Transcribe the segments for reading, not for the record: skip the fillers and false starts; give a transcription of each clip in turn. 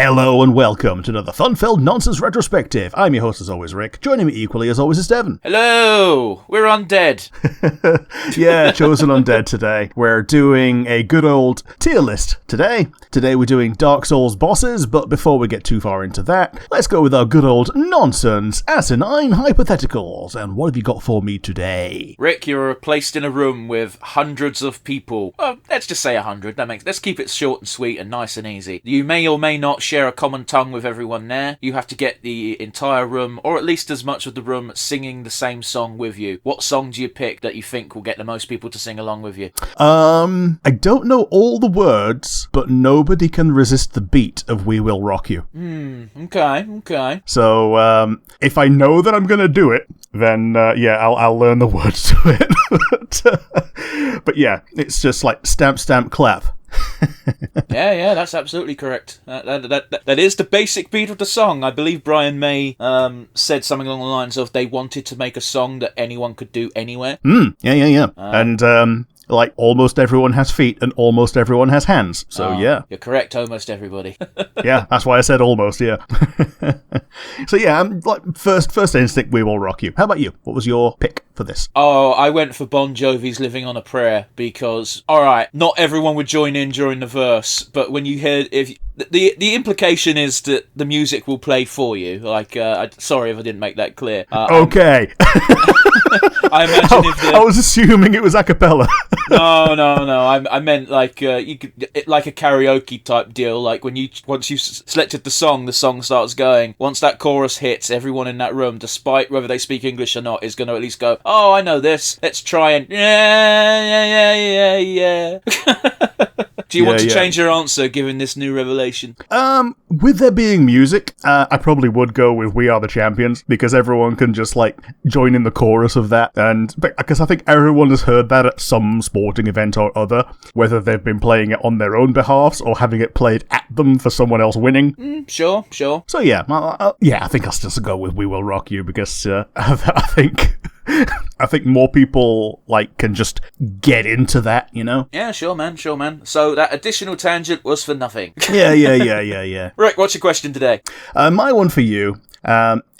Hello and welcome to another fun-filled nonsense retrospective. I'm your host as always, Rick. Joining me equally as always is Devon. Hello! We're undead. Yeah, chosen undead today. We're doing a good old tier list today. Today we're doing Dark Souls bosses, but before we get too far into that, let's go with our good old nonsense asinine hypotheticals. And what have you got for me today? Rick, you're placed in a room with hundreds of people. Well, let's just say 100. Let's keep it short and sweet and nice and easy. You may or may not share a common tongue with everyone there. You have to get the entire room, or at least as much of the room, singing the same song with you. What song do you pick that you think will get the most people to sing along with you? I don't know all the words, but nobody can resist the beat of We Will Rock You. Okay. So, if I know that I'm going to do it, then, I'll learn the words to it. But yeah, it's just like stamp, stamp, clap. Yeah, that's absolutely correct. That is the basic beat of the song. I believe Brian May said something along the lines of they wanted to make a song that anyone could do anywhere. Yeah. And like almost everyone has feet and almost everyone has hands. So yeah, you're correct. Almost everybody. Yeah, that's why I said almost. Yeah. So yeah, like first instinct, We Will Rock You. How about you? What was your pick for this? Oh, I went for Bon Jovi's Living on a Prayer because, alright, not everyone would join in during the verse, but when you hear, the implication is that the music will play for you. Like, sorry if I didn't make that clear. Okay. I imagine I was assuming it was a cappella. No. I meant like you could, like a karaoke type deal. Like once you've selected the song starts going. Once that chorus hits, everyone in that room, despite whether they speak English or not, is going to at least go, "Oh, I know this. Let's try and yeah." Do you want to change your answer given this new revelation? With there being music, I probably would go with We Are the Champions, because everyone can just like join in the chorus of that, and because I think everyone has heard that at some sporting event or other, whether they've been playing it on their own behalfs or having it played at them for someone else winning. Sure. So yeah, I think I'll still go with We Will Rock You, because I think more people like can just get into that, you know? Yeah, sure, man. So that additional tangent was for nothing. Yeah. Rick, what's your question today? My one for you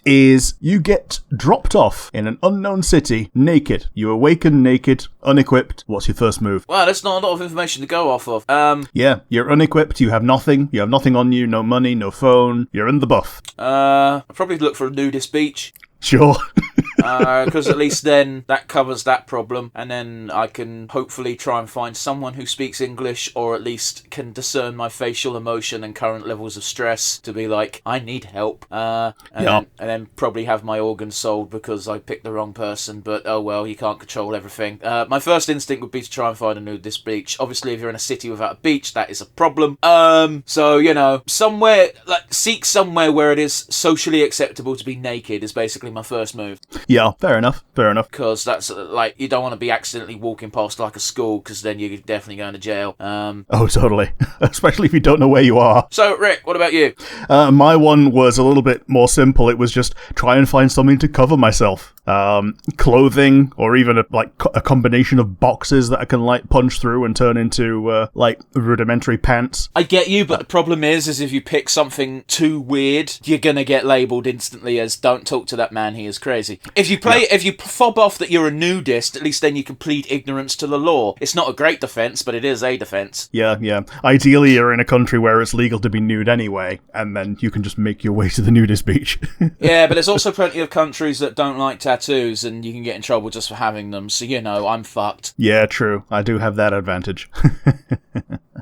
is you get dropped off in an unknown city naked. You awaken naked, unequipped. What's your first move? Well, that's not a lot of information to go off of. Yeah, you're unequipped, you have nothing on you, no money, no phone, you're in the buff. I'll probably look for a nudist beach. Sure. Because at least then that covers that problem, and then I can hopefully try and find someone who speaks English, or at least can discern my facial emotion and current levels of stress to be like, I need help, and then probably have my organs sold because I picked the wrong person, but oh well, you can't control everything. My first instinct would be to try and find a nudist beach. Obviously, if you're in a city without a beach, that is a problem. So, somewhere, like, seek somewhere where it is socially acceptable to be naked is basically my first move. Yeah, fair enough. Because that's, like, you don't want to be accidentally walking past, like, a school, because then you're definitely going to jail. Oh, totally. Especially if you don't know where you are. So, Rick, what about you? My one was a little bit more simple. It was just try and find something to cover myself. Clothing, or even a combination of boxes that I can, like, punch through and turn into, rudimentary pants. I get you, but the problem is if you pick something too weird, you're going to get labelled instantly as, don't talk to that man, he is crazy. If you fob off that you're a nudist, at least then you can plead ignorance to the law. It's not a great defence, but it is a defence. Yeah. Ideally, you're in a country where it's legal to be nude anyway, and then you can just make your way to the nudist beach. Yeah, but there's also plenty of countries that don't like tattoos, and you can get in trouble just for having them, so, I'm fucked. Yeah, true. I do have that advantage.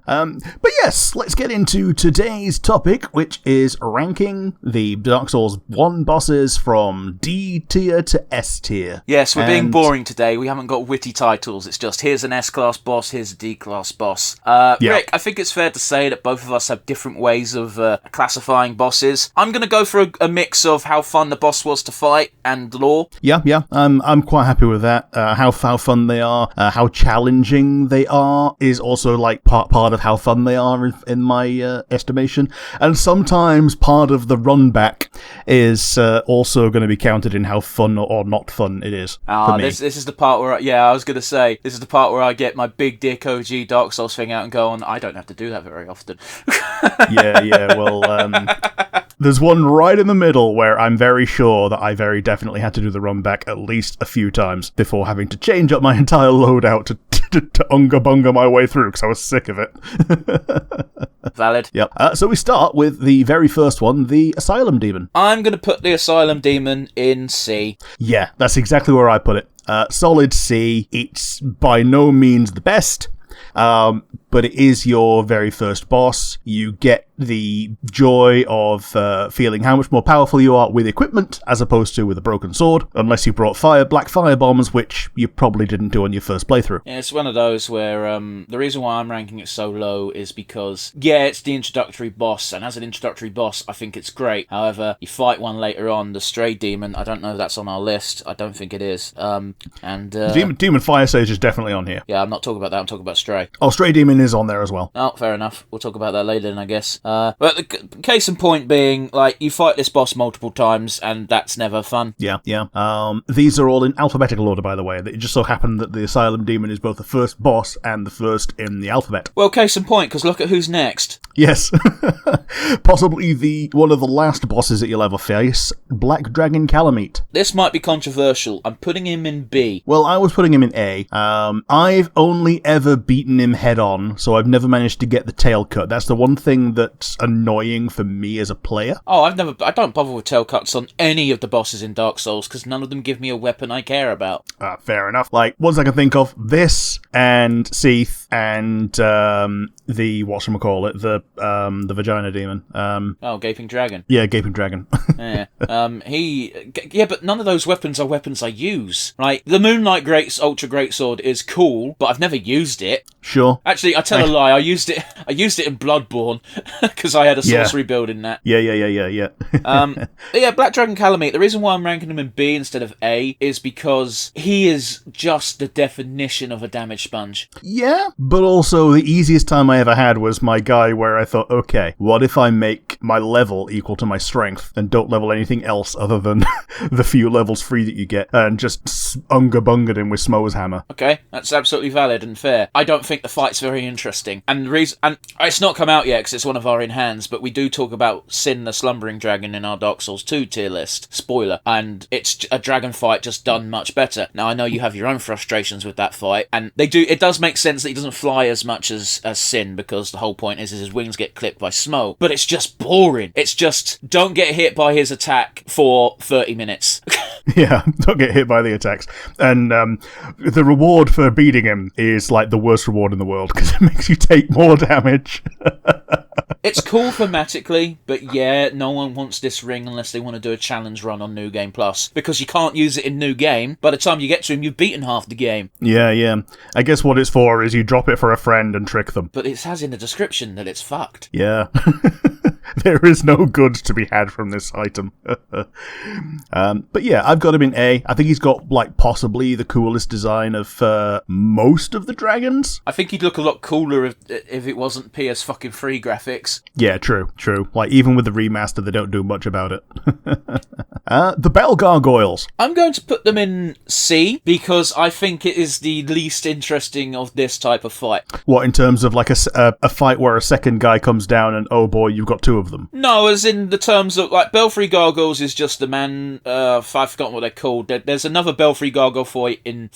But yes, let's get into today's topic, which is ranking the Dark Souls 1 bosses from D tier to S tier. Yes, we're being boring today. We haven't got witty titles. It's just, here's an S-class boss, here's a D-class boss. Rick, I think it's fair to say that both of us have different ways of classifying bosses. I'm going to go for a mix of how fun the boss was to fight and lore. Yeah. I'm quite happy with that. How fun they are, how challenging they are is also, like, part with how fun they are in my estimation. And sometimes part of the run back is also going to be counted in how fun or not fun it is. For me. This is the part where, I was going to say, this is the part where I get my big Dick OG Dark Souls thing out and go on, I don't have to do that very often. Well, there's one right in the middle where I'm very sure that I very definitely had to do the run back at least a few times before having to change up my entire loadout to unga bunga my way through because I was sick of it. Valid. Yep. So we start with the very first one, the Asylum Demon. I'm going to put the Asylum Demon in C. Yeah, that's exactly where I put it. Solid C. It's by no means the best. But it is your very first boss. You get the joy of feeling how much more powerful you are with equipment as opposed to with a broken sword, unless you brought black fire bombs, which you probably didn't do on your first playthrough. Yeah, it's one of those where the reason why I'm ranking it so low is because, it's the introductory boss, and as an introductory boss, I think it's great. However, you fight one later on, the Stray Demon. I don't know if that's on our list. I don't think it is. Demon Fire Sage is definitely on here. Yeah, I'm not talking about that. I'm talking about Stray. Oh, Stray Demon is on there as well. Oh, fair enough. We'll talk about that later then, I guess. But the case in point being, you fight this boss multiple times, and that's never fun. Yeah. These are all in alphabetical order, by the way. It just so happened that the Asylum Demon is both the first boss and the first in the alphabet. Well, case in point, because look at who's next. Yes. Possibly one of the last bosses that you'll ever face, Black Dragon Calamite. This might be controversial. I'm putting him in B. Well, I was putting him in A. I've only ever beaten him head on, so I've never managed to get the tail cut. That's the one thing that's annoying for me as a player. Oh, I don't bother with tail cuts on any of the bosses in Dark Souls, because none of them give me a weapon I care about. Fair enough. Ones I can think of, this and Seath and the whatchamacallit, the Vagina Demon. Gaping Dragon. Yeah, Gaping Dragon. Yeah. But none of those weapons are weapons I use. Right? The Moonlight Ultra Greatsword is cool, but I've never used it. Sure. Actually, I tell a lie. I used it in Bloodborne because I had a sorcery build in that. Yeah. Black Dragon Calamite. The reason why I'm ranking him in B instead of A is because he is just the definition of a damage sponge. Yeah, but also the easiest time I ever had was my guy where I thought, okay, what if I make my level equal to my strength and don't level anything else other than the few levels free that you get and just unga bunged him with Smo's hammer. Okay, that's absolutely valid and fair. I don't think the fight's very interesting. And the reason, and it's not come out yet because it's one of our in-hands, but we do talk about Sin the Slumbering Dragon in our Dark Souls 2 tier list. Spoiler. And it's a dragon fight just done much better. Now, I know you have your own frustrations with that fight, and it does make sense that he doesn't fly as much as Sin, because the whole point is his wings get clipped by Smo. But it's just boring. It's just, don't get hit by his attack for 30 minutes. Yeah, don't get hit by the attacks. And the reward for beating him is the worst reward in the world, because it makes you take more damage. It's cool thematically, but no one wants this ring unless they want to do a challenge run on New Game Plus, because you can't use it in New Game. By the time you get to him, you've beaten half the game. Yeah. I guess what it's for is you drop it for a friend and trick them. But it says in the description that it's fucked. Yeah. There is no good to be had from this item. But yeah, I've got him in A. I think he's got possibly the coolest design of most of the dragons. I think he'd look a lot cooler if it wasn't PS fucking free graphics. Yeah, true. Even with the remaster, they don't do much about it. The Bell Gargoyles. I'm going to put them in C because I think it is the least interesting of this type of fight. What, in terms of a fight where a second guy comes down and, oh boy, you've got two of them? No, as in the terms of, Belfry Gargoyles is just the man, I've forgotten what they're called. There's another Belfry Gargoyle fight in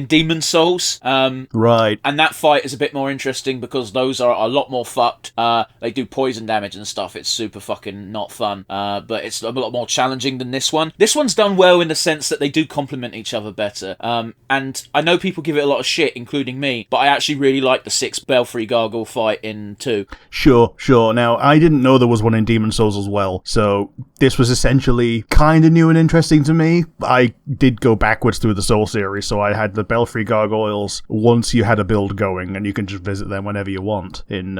Demon Souls. Right. And that fight is a bit more interesting because those are a lot more fucked. They do poison damage and stuff. It's super fucking not fun. But it's a lot more challenging than this one. This one's done well in the sense that they do complement each other better. And I know people give it a lot of shit, including me, but I actually really like the 6 Belfry Gargoyle fight in 2. Sure. Now, I didn't know there was one in Demon Souls as well, so this was essentially kind of new and interesting to me. I did go backwards through the Soul series, so I had the Belfry Gargoyles once you had a build going, and you can just visit them whenever you want in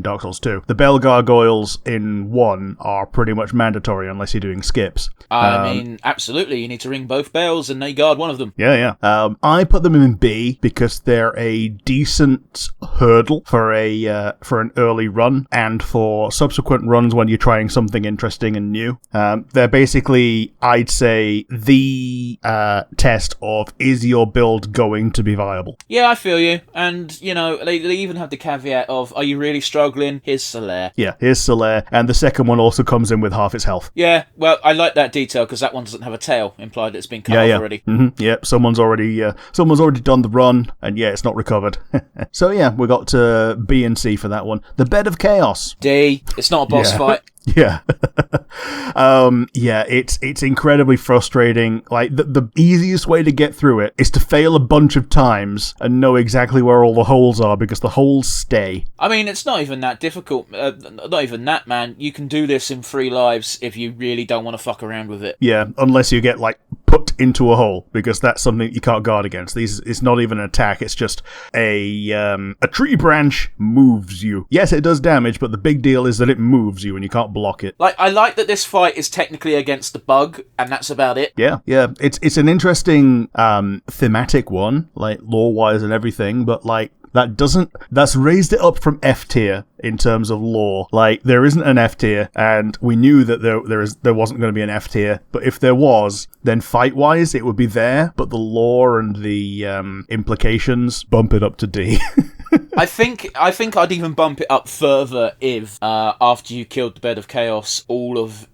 Dark Souls 2. The Bell Gargoyles in 1 are pretty much mandatory unless you're doing skips. I mean, absolutely, you need to ring both bells and they guard one of them. Yeah. I put them in B because they're a decent hurdle for an early run and for subsequent runs when you're trying something interesting and new. They're basically, I'd say, the test of, is your build going to be viable? Yeah, I feel you. And, you know, they even have the caveat of, are you really struggling? Here's Solaire. Yeah, here's Solaire. And the second one also comes in with half its health. Yeah, well, I like that detail because that one doesn't have a tail, implied it's been cut off already. Mm-hmm. Yeah, someone's already done the run, and yeah, it's not recovered. So yeah, we got to B and C for that one. The Bed of Chaos. D. It's not a boss fight. Yeah. It's incredibly frustrating. Like, the easiest way to get through it is to fail a bunch of times and know exactly where all the holes are, because the holes stay. I mean, it's not even that difficult. Not even that, man. You can do this in 3 lives if you really don't want to fuck around with it. Yeah, unless you get, like, put into a hole, because that's something you can't guard against. It's not even an attack, it's just a tree branch moves you. Yes, it does damage, but the big deal is that it moves you and you can't block it. Like, I like that this fight is technically against the bug, and that's about it. Yeah. It's an interesting thematic one, like lore-wise and everything, but like that's raised it up from F tier in terms of lore. Like, there isn't an F tier, and we knew that there wasn't going to be an F tier, but if there was, then fight-wise it would be there, but the lore and the implications bump it up to D. I think I'd even bump it up further if after you killed the Bed of Chaos, all of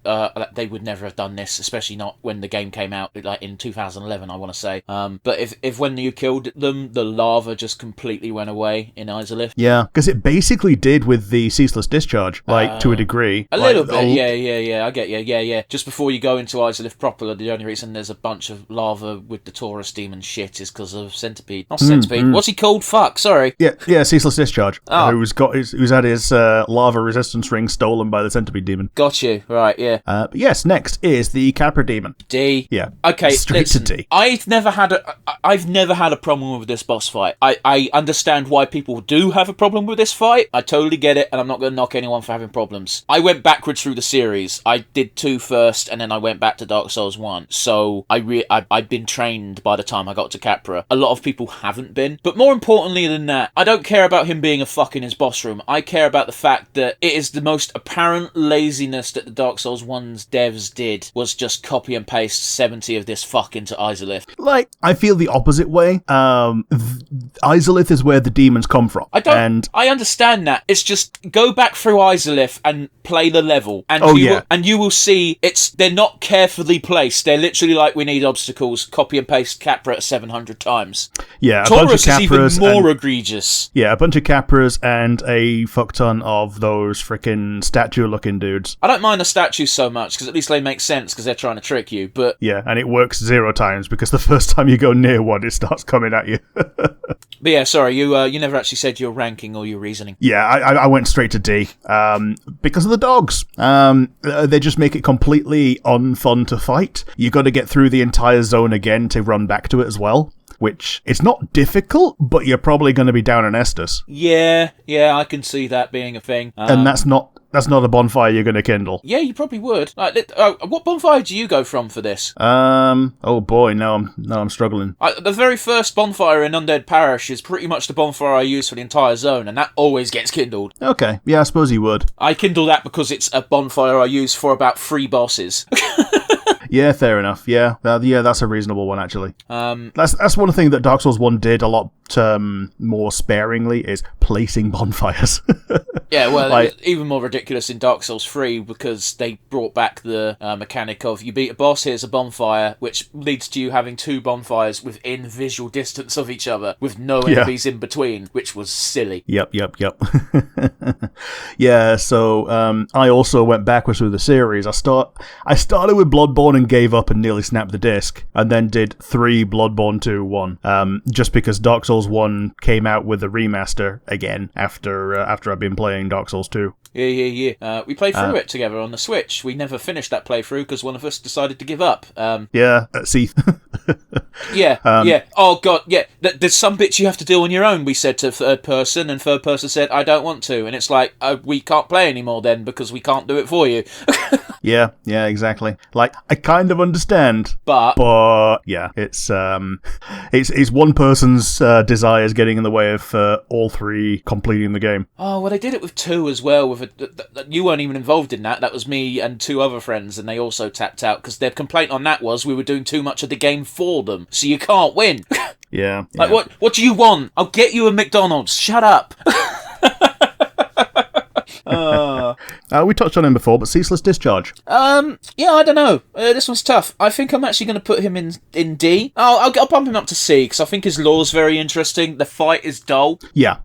they would never have done this, especially not when the game came out, like in 2011, I want to say. But if when you killed them, the lava just completely went away in Izalith. Yeah, because it basically did with the Ceaseless Discharge, like, to a degree. A little bit, yeah, I get you, yeah. Just before you go into Izalith proper, the only reason there's a bunch of lava with the Taurus demon shit is because of Centipede. Not Centipede, what's he called? Fuck, sorry. Yeah, Ceaseless Discharge, who's had his lava resistance ring stolen by the Centipede demon. Got you, right, yeah. But yes, next is the Capra demon. D. Yeah. Okay, straight to D. I've never had a problem with this boss fight. I understand why people do have a problem with this fight. I totally get it, and I'm not going to knock anyone for having problems. I went backwards through the series. I did 2 first, and then I went back to Dark Souls 1. So I'd been trained by the time I got to Capra. A lot of people haven't been. But more importantly than that, I don't care about him being a fuck in his boss room. I care about the fact that it is the most apparent laziness that the Dark Souls 1's devs did, was just copy and paste 70 of this fuck into Izalith. Like, I feel the opposite way. Izalith is where the demons come from. I understand that. It's just, go back through Izalith and play the level, and you will see they're not carefully placed. They're literally like, we need obstacles, copy and paste Capra 700 times. Yeah, Taurus is even more egregious. Yeah, a bunch of Capras and a fuck ton of those freaking statue-looking dudes. I don't mind the statues so much, because at least they make sense, because they're trying to trick you, but... Yeah, and it works 0 times, because the first time you go near one, it starts coming at you. But yeah, sorry, you never actually said your ranking or your reasoning. Yeah, I went straight to D, because of the dogs. They just make it completely unfun to fight. You got to get through the entire zone again to run back to it as well, which, it's not difficult, but you're probably going to be down in Estus. Yeah, I can see that being a thing. And that's not a bonfire you're going to kindle. Yeah, you probably would. Like, what bonfire do you go from for this? Oh boy, now I'm struggling. The very first bonfire in Undead Parish is pretty much the bonfire I use for the entire zone, and that always gets kindled. Okay, yeah, I suppose you would. I kindle that because it's a bonfire I use for about 3 bosses. Yeah, fair enough. Yeah, that's a reasonable one, actually. That's one thing that Dark Souls 1 did a lot more sparingly, is placing bonfires. Yeah, well, it was even more ridiculous in Dark Souls 3, because they brought back the mechanic of, you beat a boss, here's a bonfire, which leads to you having 2 bonfires within visual distance of each other, with no enemies in between, which was silly. Yep. Yeah, so I also went backwards through the series. I started with Bloodborne and gave up and nearly snapped the disc, and then did 3 Bloodborne 2, 1, just because Dark Souls Souls 1 came out with a remaster again after I've been playing Dark Souls 2. Yeah. We played through it together on the Switch. We never finished that playthrough because one of us decided to give up. See. Yeah. Oh, God, yeah. There's some bits you have to do on your own, we said to third person, and third person said, I don't want to. And it's like, we can't play anymore then because we can't do it for you. Yeah, exactly. Like, I kind of understand, but yeah, it's one person's desires getting in the way of all three completing the game. Oh, well, they did it with 2 as well. You weren't even involved in that. That was me and 2 other friends, and they also tapped out because their complaint on that was we were doing too much of the game for them, so you can't win. Yeah. Like, what do you want? I'll get you a McDonald's. Shut up. We touched on him before, but Ceaseless Discharge. Yeah, I don't know. This one's tough. I think I'm actually going to put him in D. I'll bump him up to C, because I think his lore's very interesting. The fight is dull. Yeah.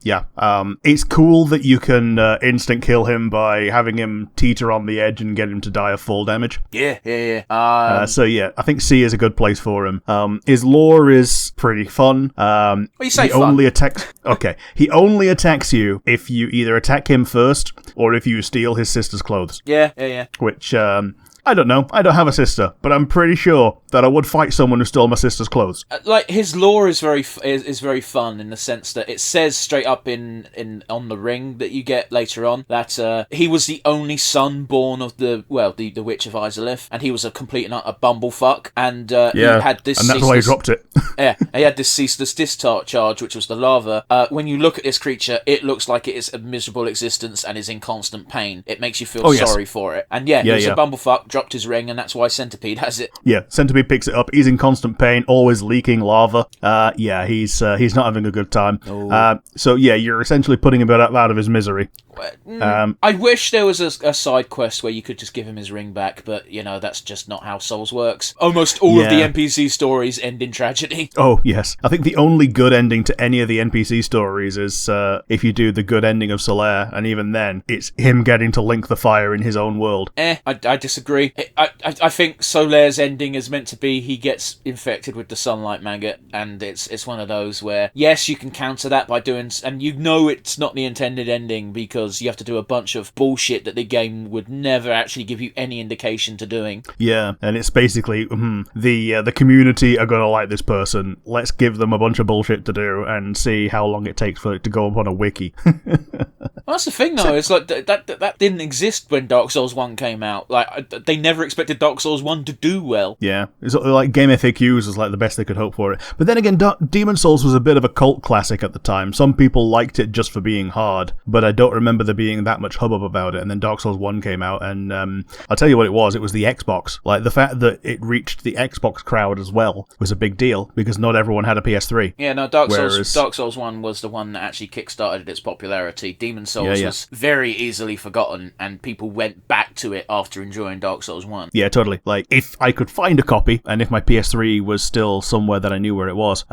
It's cool that you can instant kill him by having him teeter on the edge and get him to die of full damage. Yeah. So yeah, I think C is a good place for him. His lore is pretty fun. You say he fun. only attacks. Okay, he only attacks you if you either attack him first or if you steal his sister's clothes. Yeah. Which, I don't know. I don't have a sister, but I'm pretty sure that I would fight someone who stole my sister's clothes. Like, his lore is very fun in the sense that it says straight up in on the ring that you get later on that he was the only son born of the Witch of Izalith, and he was a complete and utter bumblefuck, and he had this. And that's why he dropped it. Yeah, he had this ceaseless discharge, which was the lava. When you look at this creature, it looks like it is a miserable existence and is in constant pain. It makes you feel sorry for it. And he was a bumblefuck, dropped his ring, and that's why Centipede has it. Yeah, Centipede picks it up. He's in constant pain, always leaking lava. He's not having a good time. So yeah, you're essentially putting him out of his misery. I wish there was a side quest where you could just give him his ring back, but that's just not how Souls works. Almost all of the NPC stories end in tragedy. Oh yes, I think the only good ending to any of the NPC stories is if you do the good ending of Solaire, and even then, it's him getting to link the fire in his own world. I disagree. I think Solaire's ending is meant to be he gets infected with the sunlight maggot, and it's one of those where yes, you can counter that by doing, and it's not the intended ending because you have to do a bunch of bullshit that the game would never actually give you any indication to doing. Yeah, and it's basically the community are gonna like this person. Let's give them a bunch of bullshit to do and see how long it takes for it to go up on a wiki. Well, that's the thing, though. It's like that didn't exist when Dark Souls 1 came out. Like, they never expected Dark Souls 1 to do well. Yeah, it's like Game FAQs was like the best they could hope for it. But then again, Demon Souls was a bit of a cult classic at the time. Some people liked it just for being hard, but I don't remember there being that much hubbub about it. And then Dark Souls 1 came out, and I'll tell you what it was the Xbox. Like, the fact that it reached the Xbox crowd as well was a big deal, because not everyone had a PS3. Yeah, no, Dark Souls 1 was the one that actually kickstarted its popularity. Demon Souls was very easily forgotten, and people went back to it after enjoying Dark Souls 1. Yeah, totally. Like, if I could find a copy, and if my PS3 was still somewhere that I knew where it was,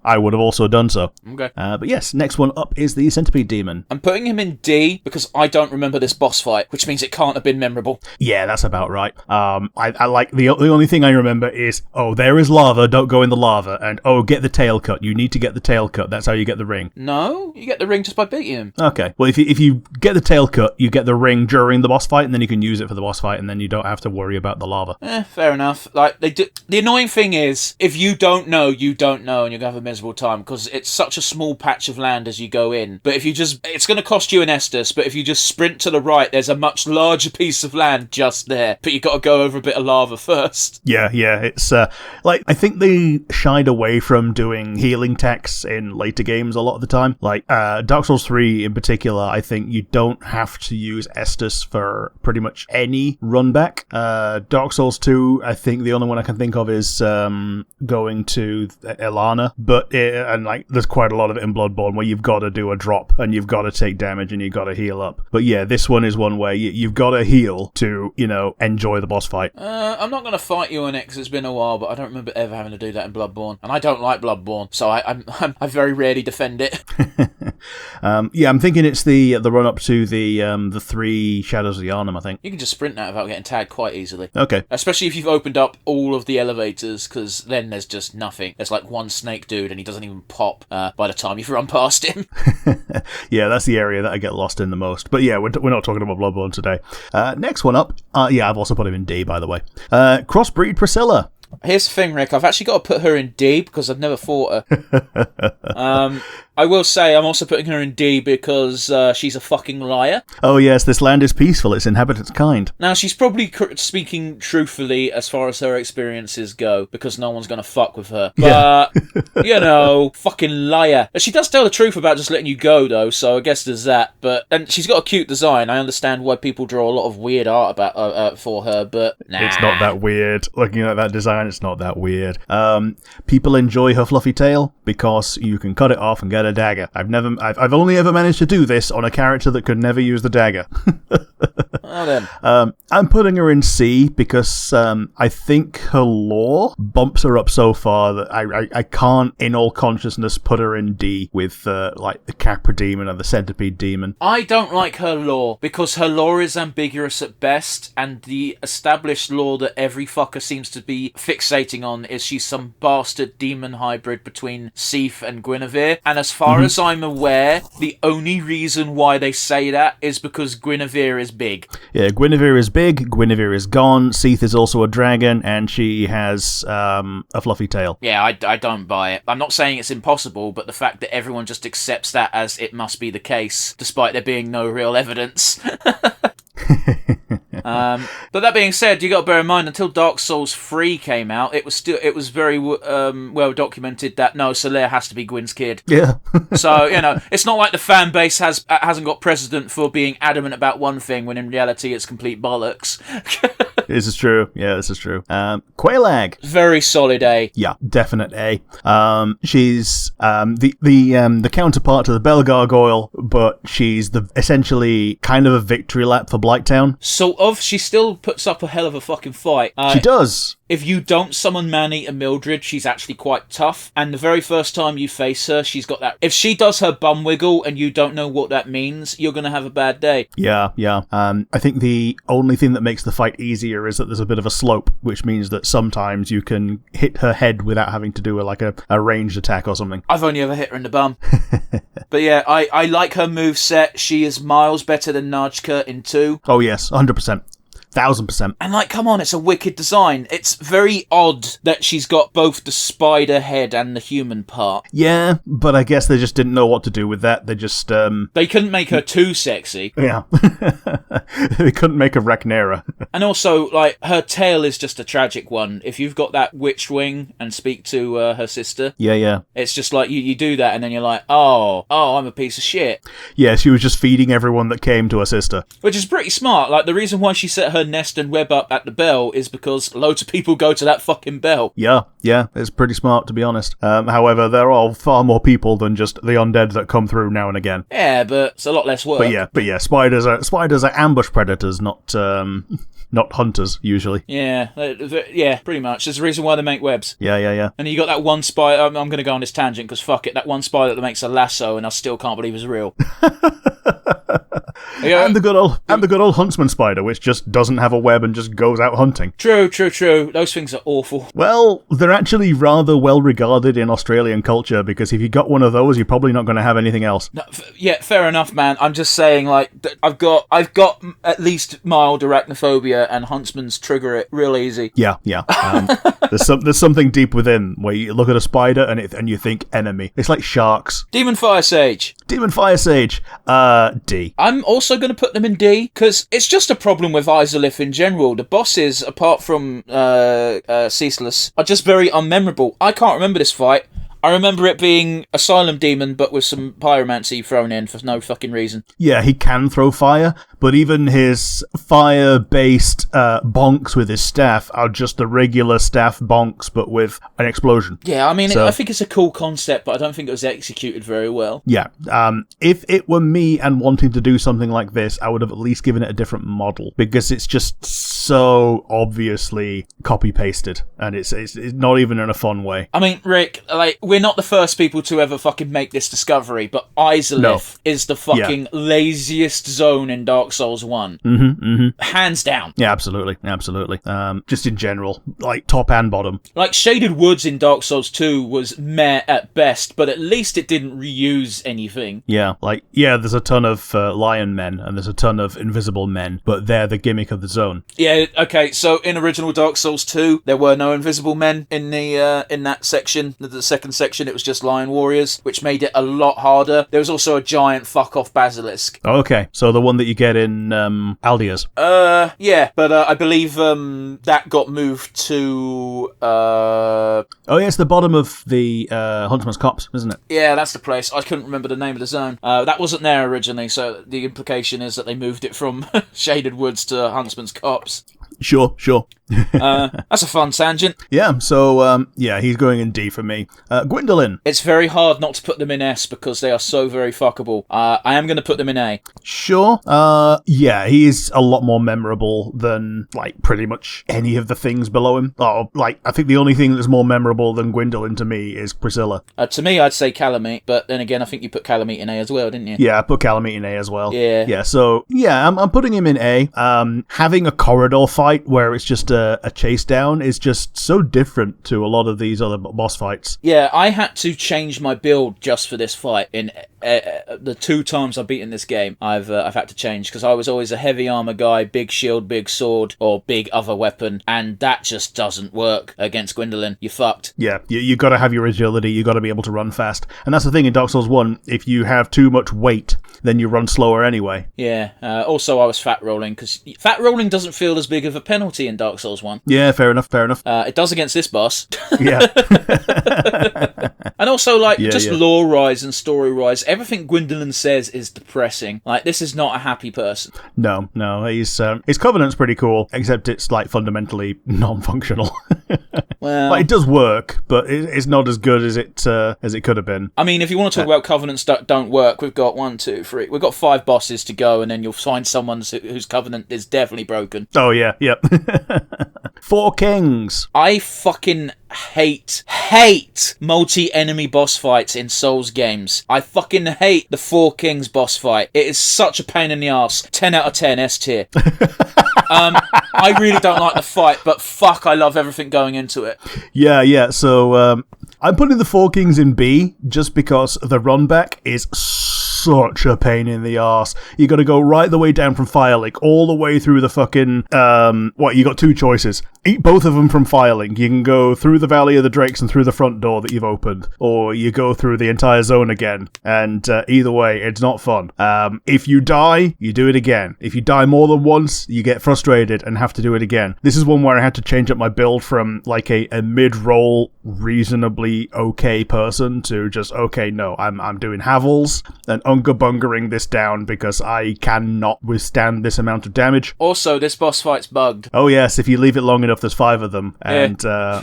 I would have also done so. Okay. But yes, next one up is the Centipede Demon. I'm putting him in D because I don't remember this boss fight, which means it can't have been memorable. Yeah, that's about right. I like the only thing I remember is, there is lava, don't go in the lava, and get the tail cut. You need to get the tail cut. That's how you get the ring. No, you get the ring just by beating him. Okay. Well, if you get the tail cut, you get the ring during the boss fight, and then you can use it for the boss fight, and then you don't have to worry about the lava. Fair enough. Like, the annoying thing is, if you don't know, and you're gonna have a miserable time, because it's such a small patch of land as you go in. But if you it's going to cost you an Estus, but if you just sprint to the right, there's a much larger piece of land just there. But you've got to go over a bit of lava first. Yeah, it's I think they shied away from doing healing techs in later games a lot of the time. Like Dark Souls 3 in particular, I think you don't have to use Estus for pretty much any run back. Dark Souls 2, I think the only one I can think of is going to Elana, but there's quite a lot of it in Bloodborne where you've got to do a drop and you've got to take damage and you've got to heal up. But yeah, this one is one where you've got to heal to, enjoy the boss fight. I'm not going to fight you on it because it's been a while, but I don't remember ever having to do that in Bloodborne. And I don't like Bloodborne, so I very rarely defend it. Yeah, I'm thinking it's the run up to the 3 Shadows of Yharnam, I think. You can just sprint that without getting tagged quite easily. Okay. Especially if you've opened up all of the elevators, because then there's just nothing. There's like one snake dude, and he doesn't even pop by the time you've run past him. Yeah, that's the area that I get lost in the most. But yeah, we're not talking about Bloodborne today. Next one up. Yeah, I've also put him in D, by the way. Crossbreed Priscilla. Here's the thing, Rick. I've actually got to put her in D because I've never fought her. I will say I'm also putting her in D because she's a fucking liar. Oh yes, this land is peaceful, its inhabitants kind. Now, she's probably speaking truthfully as far as her experiences go, because no one's going to fuck with her. But, you know, fucking liar. She does tell the truth about just letting you go, though, so I guess there's that. And she's got a cute design. I understand why people draw a lot of weird art about for her, but nah. It's not that weird. Looking at that design, it's not that weird. People enjoy her fluffy tail because you can cut it off and get a dagger. I've only ever managed to do this on a character that could never use the dagger. Well then. I'm putting her in C because I think her lore bumps her up so far that I can't, in all consciousness, put her in D with like the Capra Demon and the Centipede Demon. I don't like her lore because her lore is ambiguous at best, and the established lore that every fucker seems to be fixating on is she's some bastard demon hybrid between Sif and Guinevere, and as far as I'm aware, the only reason why they say that is because Guinevere is big. Yeah, Guinevere is big, Guinevere is gone, Sith is also a dragon, and she has a fluffy tail. Yeah, I don't buy it. I'm not saying it's impossible, but the fact that everyone just accepts that as it must be the case, despite there being no real evidence. But that being said, you got to bear in mind, until Dark Souls 3 came out, it was very well documented that no, Solaire has to be Gwyn's kid. Yeah. So, you know, it's not like the fan base hasn't got precedent for being adamant about one thing when in reality it's complete bollocks. This is true. Yeah, this is true. Quailag. Very solid A. Yeah, definite A. She's the counterpart to the Bell Gargoyle, but she's essentially kind of a victory lap for Blighttown. Sort of. She still puts up a hell of a fucking fight. She does. If you don't summon Man-Eater Mildred, she's actually quite tough. And the very first time you face her, she's got that... If she does her bum wiggle and you don't know what that means, you're going to have a bad day. Yeah. I think the only thing that makes the fight easier is that there's a bit of a slope, which means that sometimes you can hit her head without having to do a ranged attack or something. I've only ever hit her in the bum. But yeah, I like her moveset. She is miles better than Najka in 2. Oh yes, 100%. 1,000%. And like, come on, it's a wicked design. It's very odd that she's got both the spider head and the human part. Yeah, but I guess they just didn't know what to do with that. They just, They couldn't make her too sexy. Yeah. They couldn't make a Rhaenyra. And also, like, her tail is just a tragic one. If you've got that witch wing and speak to her sister... Yeah. It's just like, you do that and then you're like, oh, I'm a piece of shit. Yeah, she was just feeding everyone that came to her sister. Which is pretty smart. Like, the reason why she set her nest and web up at the bell is because loads of people go to that fucking bell. Yeah, it's pretty smart, to be honest. However, there are far more people than just the undead that come through now and again. Yeah, but it's a lot less work. But yeah, spiders are ambush predators, not hunters, usually. Yeah, pretty much. There's a reason why they make webs. Yeah. And you got that one spider... I'm going to go on this tangent, because fuck it, that one spider that makes a lasso, and I still can't believe it's real. Yeah. And the good old huntsman spider, which just doesn't have a web and just goes out hunting. True. Those things are awful. Well, they're actually rather well regarded in Australian culture, because if you got one of those, you're probably not going to have anything else. No, yeah, fair enough, man. I'm just saying, like, I've got at least mild arachnophobia, and huntsmans trigger it real easy. Yeah. There's something deep within where you look at a spider and you think enemy. It's like sharks. Demon Fire Sage. D. I'm also going to put them in D, because it's just a problem with Izalith in general. The bosses, apart from Ceaseless, are just very unmemorable. I can't remember this fight. I remember it being Asylum Demon, but with some pyromancy thrown in for no fucking reason. Yeah, he can throw fire, but even his fire-based bonks with his staff are just the regular staff bonks, but with an explosion. Yeah, I mean, I think it's a cool concept, but I don't think it was executed very well. Yeah. If it were me and wanting to do something like this, I would have at least given it a different model, because it's just so obviously copy-pasted, and it's not even in a fun way. I mean, Rick, like, we're not the first people to ever fucking make this discovery, but Izalith is the fucking laziest zone in Dark Souls 1. Hands down. Yeah, absolutely. Just in general, like, top and bottom. Like, Shaded Woods in Dark Souls 2 was meh at best, but at least it didn't reuse anything. Yeah, like, there's a ton of lion men, and there's a ton of invisible men, but they're the gimmick of the zone. Yeah, okay, so in original Dark Souls 2, there were no invisible men in the in that section. The second section, it was just lion warriors, which made it a lot harder. There was also a giant fuck-off basilisk. Oh, okay, so the one that you get in Aldia's. Yeah, but I believe that got moved to... Oh, yeah, it's the bottom of the Huntsman's Copse, isn't it? Yeah, that's the place. I couldn't remember the name of the zone. That wasn't there originally, so the implication is that they moved it from Shaded Woods to Huntsman's Copse. Sure. That's a fun tangent. Yeah, so, he's going in D for me. Gwendolyn. It's very hard not to put them in S because they are so very fuckable. I am going to put them in A. Sure. He is a lot more memorable than, like, pretty much any of the things below him. I think the only thing that's more memorable than Gwendolyn to me is Priscilla. To me, I'd say Calamite, but then again, I think you put Calamite in A as well, didn't you? Yeah, I put Calamite in A as well. Yeah. Yeah, so, I'm putting him in A. Having a corridor fight where it's just a chase down is just so different to a lot of these other boss fights. Yeah, I had to change my build just for this fight. In the 2 times I've beaten this game, I've had to change, because I was always a heavy armor guy, big shield, big sword, or big other weapon, and that just doesn't work against Gwendolyn. You're fucked. Yeah, you got to have your agility, you got to be able to run fast. And that's the thing in Dark Souls 1, if you have too much weight, then you run slower anyway. Yeah, also I was fat rolling, because fat rolling doesn't feel as big of a penalty in Dark Souls 1. Yeah, fair enough. It does against this boss. Yeah. And also, lore-wise and story-wise, everything Gwendolyn says is depressing. Like, this is not a happy person. No, his Covenant's pretty cool, except it's, like, fundamentally non-functional. Well, like, it does work, but it's not as good as it could have been. I mean, if you want to talk about Covenants that don't work, we've got 1, 2, 3. We've got 5 bosses to go, and then you'll find someone whose Covenant is definitely broken. Oh, yeah, yep. 4 Kings. I fucking hate multi-enemy boss fights in Souls games. I fucking hate the 4 Kings boss fight. It is such a pain in the arse. 10 out of 10, S tier. I really don't like the fight, but fuck, I love everything going into it. Yeah, so I'm putting the 4 Kings in B just because the run back is such a pain in the arse. You got to go right the way down from Firelink, all the way through the fucking, you got 2 choices. Eat both of them from Firelink. You can go through the Valley of the Drakes and through the front door that you've opened, or you go through the entire zone again, and either way, it's not fun. If you die, you do it again. If you die more than once, you get frustrated and have to do it again. This is one where I had to change up my build from, like, a mid-roll, reasonably okay person to just, okay, no, I'm doing Havels and unga-bungering this down because I cannot withstand this amount of damage. Also, this boss fight's bugged. Oh yes, if you leave it long enough, there's 5 of them, and there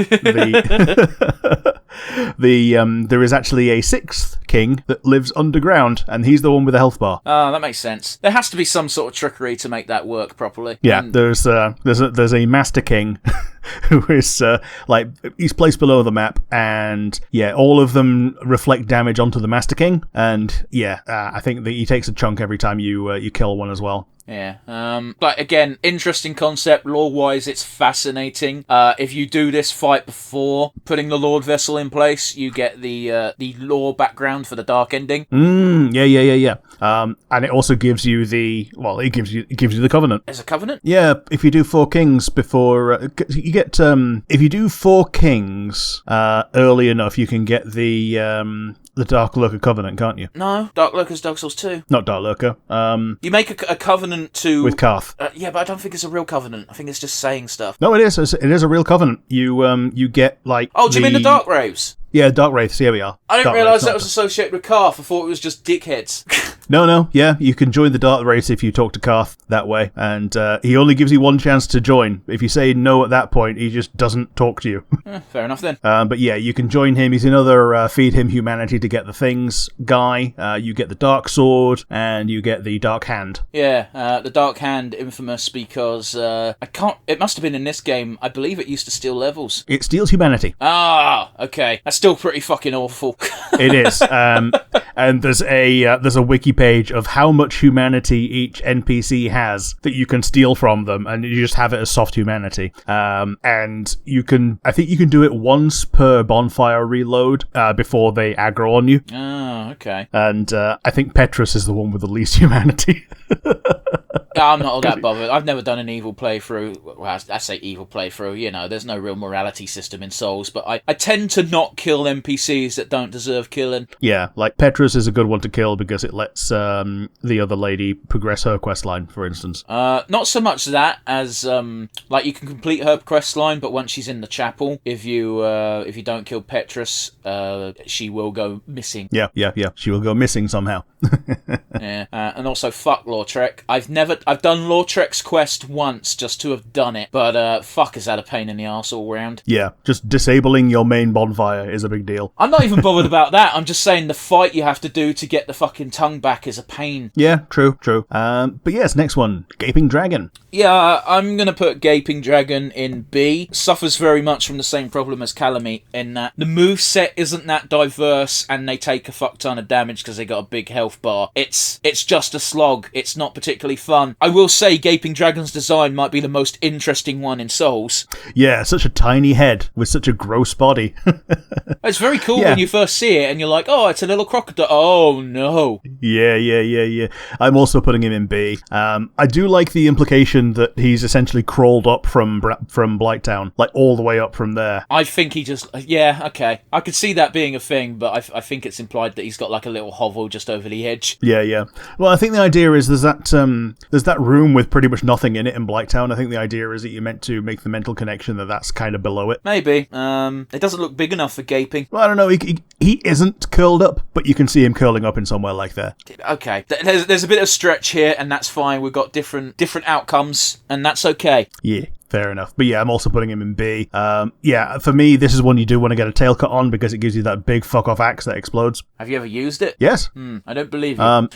is actually a 6th king that lives underground, and he's the one with the health bar. Oh, that makes sense. There has to be some sort of trickery to make that work properly. Yeah, there's a master king who is he's placed below the map, and all of them reflect damage onto the master king, and I think that he takes a chunk every time you kill one as well. Yeah, but again, interesting concept. Lore-wise, it's fascinating. If you do this fight before putting the Lord Vessel in place, you get the lore background for the Dark Ending. Yeah. And it also gives you it gives you the Covenant. There's a Covenant? Yeah, if you do 4 Kings before, you get, if you do 4 Kings early enough, you can get the Dark Lurker Covenant, can't you? No, Dark Lurker's Dark Souls 2. Not Dark Lurker. You make a Covenant to... With Karth. Yeah, but I don't think it's a real Covenant. I think it's just saying stuff. No, it is. It is a real Covenant. You get, like... Oh, do you mean the Dark Raves? Yeah, Dark Wraiths, here we are. I didn't Dark realise Wraiths, that not was associated with Karth. I thought it was just dickheads. No, yeah, you can join the Dark Wraiths if you talk to Karth that way, and he only gives you one chance to join. If you say no at that point, he just doesn't talk to you. Fair enough then. But yeah, you can join him. He's another feed him humanity to get the things guy. You get the Dark Sword, and you get the Dark Hand. Yeah, the Dark Hand, infamous because it must have been in this game. I believe it used to steal levels. It steals humanity. Ah, okay. That's still pretty fucking awful. It is. And there's a wiki page of how much humanity each NPC has that you can steal from them, and you just have it as soft humanity. And I think you can do it once per bonfire reload before they aggro on you. Oh, okay. And I think Petrus is the one with the least humanity. I'm not all that bothered. I've never done an evil playthrough. Well, I say evil playthrough, you know, there's no real morality system in Souls, but I tend to not kill NPCs that don't deserve killing. Yeah, like Petrus is a good one to kill because it lets the other lady progress her quest line, for instance. Not so much that as like you can complete her quest line, but once she's in the chapel, if you don't kill Petrus, she will go missing. Yeah. She will go missing somehow. Yeah, and also fuck Lautrec. I've done Lautrec's quest once just to have done it, but fuck is that a pain in the arse all round. Yeah, just disabling your main bonfire is a big deal. I'm not even bothered about that. I'm just saying the fight you have to do to get the fucking tongue back is a pain. Yeah, true. But yes, next one, Gaping Dragon. Yeah, I'm going to put Gaping Dragon in B. Suffers very much from the same problem as Calamite in that the moveset isn't that diverse and they take a fuck ton of damage because they got a big health bar. It's just a slog. It's not particularly fun. I will say Gaping Dragon's design might be the most interesting one in Souls. Yeah, such a tiny head with such a gross body. It's very cool when you first see it and you're like, oh, it's a little crocodile. Oh, no. Yeah. I'm also putting him in B. I do like the implication that he's essentially crawled up from Blighttown, like all the way up from there. I think he just... Yeah, okay. I could see that being a thing, but I think it's implied that he's got like a little hovel just over the edge. Yeah. Well, I think the idea is there's that room with pretty much nothing in it in Blighttown. I think the idea is that you're meant to make the mental connection that that's kind of below it. Maybe. It doesn't look big enough for gaping. Well, I don't know. He isn't curled up, but you can see him curling up in somewhere like there. Okay. There's a bit of stretch here, and that's fine. We've got different outcomes, and that's okay. Yeah. Fair enough. But yeah, I'm also putting him in B. Yeah, for me, this is one you do want to get a tail cut on because it gives you that big fuck-off axe that explodes. Have you ever used it? Yes. I don't believe you.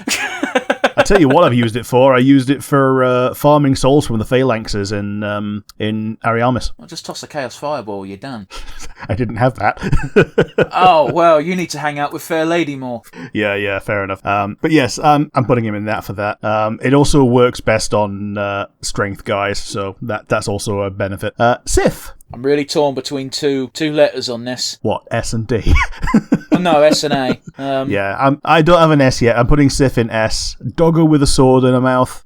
I tell you what I've used it for. I used it for farming souls from the Phalanxes in Ariamis. Well, just toss a Chaos Fireball, you're done. I didn't have that. Oh, well, you need to hang out with Fair Lady more. Yeah, fair enough. But yes, I'm putting him in that for that. It also works best on strength guys, so that's also a benefit. Sif. I'm really torn between two letters on this. What, S and D? Oh, no, S and A. Yeah, I don't have an S yet. I'm putting Sif in S. Doggo with a sword in her mouth.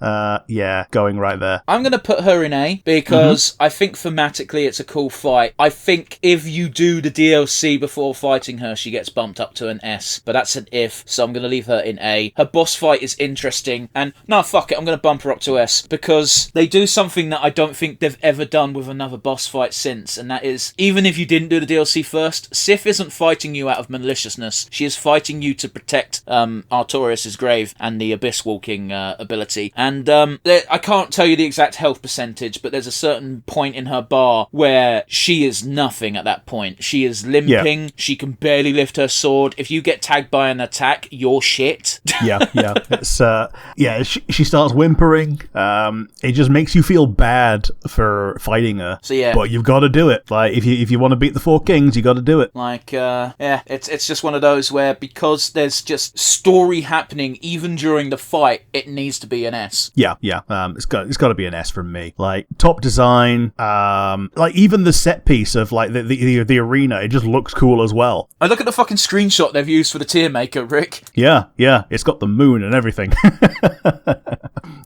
Yeah, going right there. I'm going to put her in A because I think thematically it's a cool fight. I think if you do the DLC before fighting her, she gets bumped up to an S. But that's an if, so I'm going to leave her in A. Her boss fight is interesting. And, no, fuck it, I'm going to bump her up to S because they do something that I don't think they've ever done with another boss fight since. And that is, even if you didn't do the DLC first, Sif isn't fighting you out of maliciousness. She is fighting you to protect Artorias' grave and the abyss walking ability. And I can't tell you the exact health percentage, but there's a certain point in her bar where she is nothing at that point. She is limping. Yeah. She can barely lift her sword. If you get tagged by an attack, you're shit. Yeah. It's she starts whimpering. It just makes you feel bad for fighting her. So yeah, but you've got to do it. Like if you want to beat the four kings, you got to do it. Like it's just one of those where because there's just story happening even during the fight, it needs to be an S. Yeah. It's got to be an S from me. Like top design, like even the set piece of like the arena, it just looks cool as well. I look at the fucking screenshot they've used for the tier maker, Rick. Yeah, it's got the moon and everything.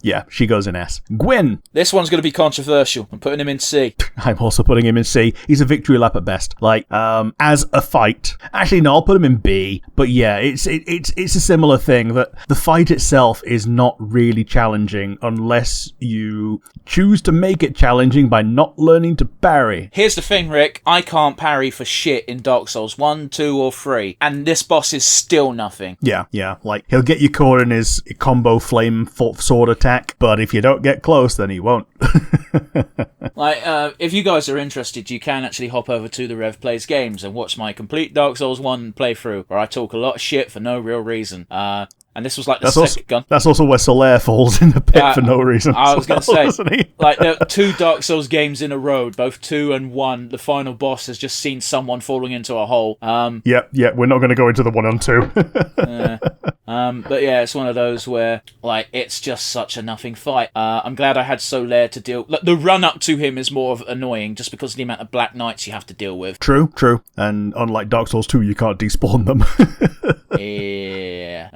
Yeah, she goes in S. Gwyn. This one's going to be controversial. I'm putting him in C. I'm also putting him in C. He's a victory lap at best. Like, as a fight. Actually, no, put him in B, but yeah, it's a similar thing that the fight itself is not really challenging unless you choose to make it challenging by not learning to parry. Here's the thing, Rick. I can't parry for shit in Dark Souls 1, 2, or 3, and this boss is still nothing. Yeah, like, he'll get you caught in his combo flame sword attack, but if you don't get close, then he won't. Like, if you guys are interested, you can actually hop over to the Rev Plays Games and watch my complete Dark Souls 1 playthrough, where I talk a lot of shit for no real reason. And this was like the second gun. That's also where Solaire falls in the pit for no reason. I was going to say, like, there are 2 Dark Souls games in a row, both 2 and 1. The final boss has just seen someone falling into a hole. Yep, we're not going to go into the 1 and 2. But yeah, it's one of those where, like, it's just such a nothing fight. I'm glad I had Solaire to deal. Like, the run up to him is more of annoying, just because of the amount of Black Knights you have to deal with. True. And unlike Dark Souls 2, you can't despawn them. Yeah.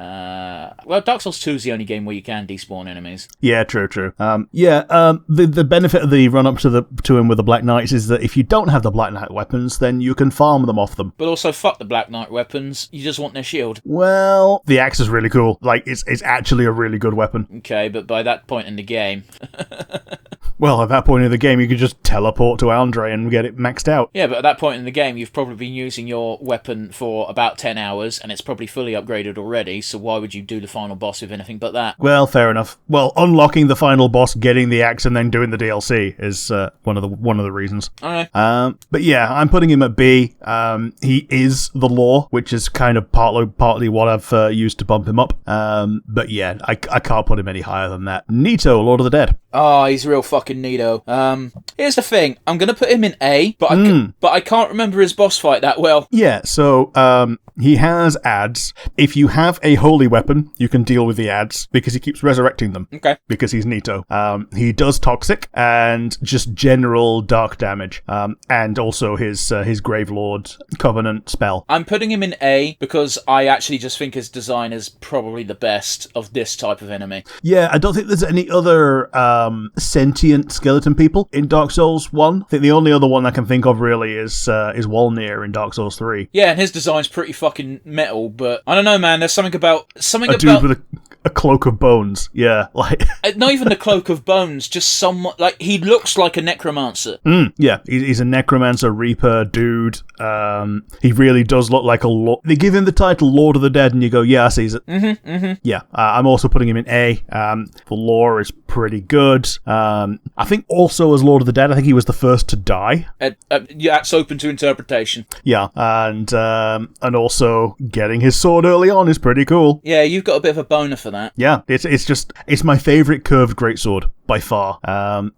Well, Dark Souls 2 is the only game where you can despawn enemies. Yeah, true. The benefit of the run up to him with the Black Knights is that if you don't have the Black Knight weapons, then you can farm them off them. But also, fuck the Black Knight weapons. You just want their shield. Well, the axe is really cool. Like, it's actually a really good weapon. Okay, but by that point in the game... Well, at that point in the game, you could just teleport to Andre and get it maxed out. Yeah, but at that point in the game, you've probably been using your weapon for about 10 hours, and it's probably fully upgraded already, so why would you do the final boss with anything but that? Well, fair enough. Well, unlocking the final boss, getting the axe, and then doing the DLC is one of the reasons. Okay. But yeah, I'm putting him at B. He is the lore, which is kind of partly what I've used to bump him up. But yeah, I can't put him any higher than that. Nito, Lord of the Dead. Oh, he's real fucking neato. Here's the thing. I'm going to put him in A, but I can't remember his boss fight that well. Yeah, so he has ads. If you have a holy weapon, you can deal with the ads because he keeps resurrecting them. Okay. Because he's Nito. He does toxic and just general dark damage. And also his Gravelord Covenant spell. I'm putting him in A because I actually just think his design is probably the best of this type of enemy. Yeah, I don't think there's any other sentient skeleton people in Dark Souls 1. I think the only other one I can think of really is Wolnir in Dark Souls 3. Yeah, and his design's pretty fucking metal, but I don't know, man. There's something about dude with a cloak of bones. Yeah, like not even the cloak of bones, just somewhat like he looks like a necromancer. Yeah, he's a necromancer reaper dude. He really does look like they give him the title Lord of the Dead, and you go, yeah, I sees it. Yeah, I'm also putting him in A. The lore is pretty good. I think also as Lord of the Dead, I think he was the first to die. Yeah, that's open to interpretation. Yeah, and also getting his sword early on is pretty cool. Yeah, you've got a bit of a boner for that. Yeah, it's my favourite curved greatsword by far.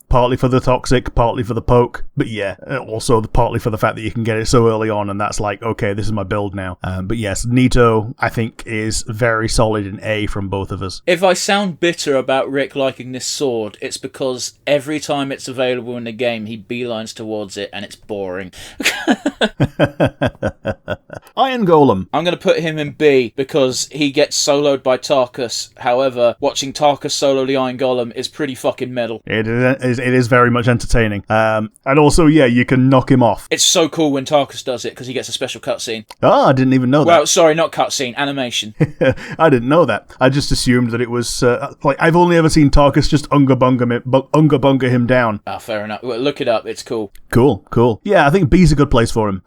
Partly for the toxic, partly for the poke, but yeah, also partly for the fact that you can get it so early on, and that's like, okay, this is my build now. But yes, Nito, I think, is very solid in A from both of us. If I sound bitter about Rick liking this sword, it's because every time it's available in the game, he beelines towards it, and it's boring. Iron Golem. I'm going to put him in B because he gets soloed by Tarkus. However, watching Tarkus solo the Iron Golem is pretty fucking metal. It is very much entertaining. And also, yeah, you can knock him off. It's so cool when Tarkus does it because he gets a special cutscene. Oh, I didn't even know that. Well, sorry, not cutscene, animation. I didn't know that. I just assumed that it was like I've only ever seen Tarkus just unga bunga him down. Ah, fair enough. Well, look it up. It's cool. Cool. Yeah, I think B's a good place for him.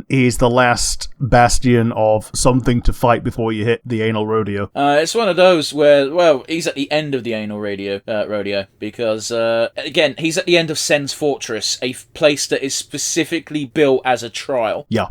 He's the last bastion of something to fight before you hit the anal rodeo. It's one of those where, well, he's at the end of the anal rodeo because, again, he's at the end of Sen's Fortress, a place that is specifically built as a trial. Yeah.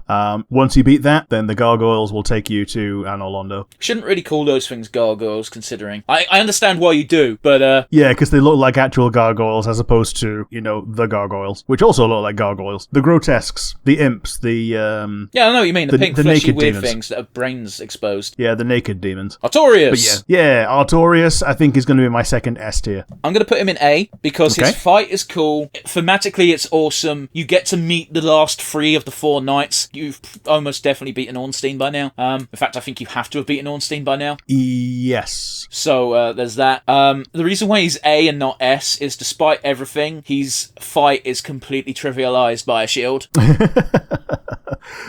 Once you beat that, then the gargoyles will take you to Anor Londo. Shouldn't really call those things gargoyles, considering. I understand why you do, but... Yeah, because they look like actual gargoyles as opposed to, the gargoyles, which also look like gargoyles. The grotesques, the imps, the... Yeah, I know what you mean. The pink, fleshy, weird demons. things that have brains exposed. Yeah, the naked demons. Artorias! But yeah, Artorias, I think, is going to be my second S tier. I'm going to put put him in A because his fight is cool. Thematically, it's awesome. You get to meet the last 3 of the 4 knights. You've almost definitely beaten Ornstein by now. In fact, I think you have to have beaten Ornstein by now. Yes. So there's that. The reason why he's A and not S is despite everything, his fight is completely trivialized by a shield.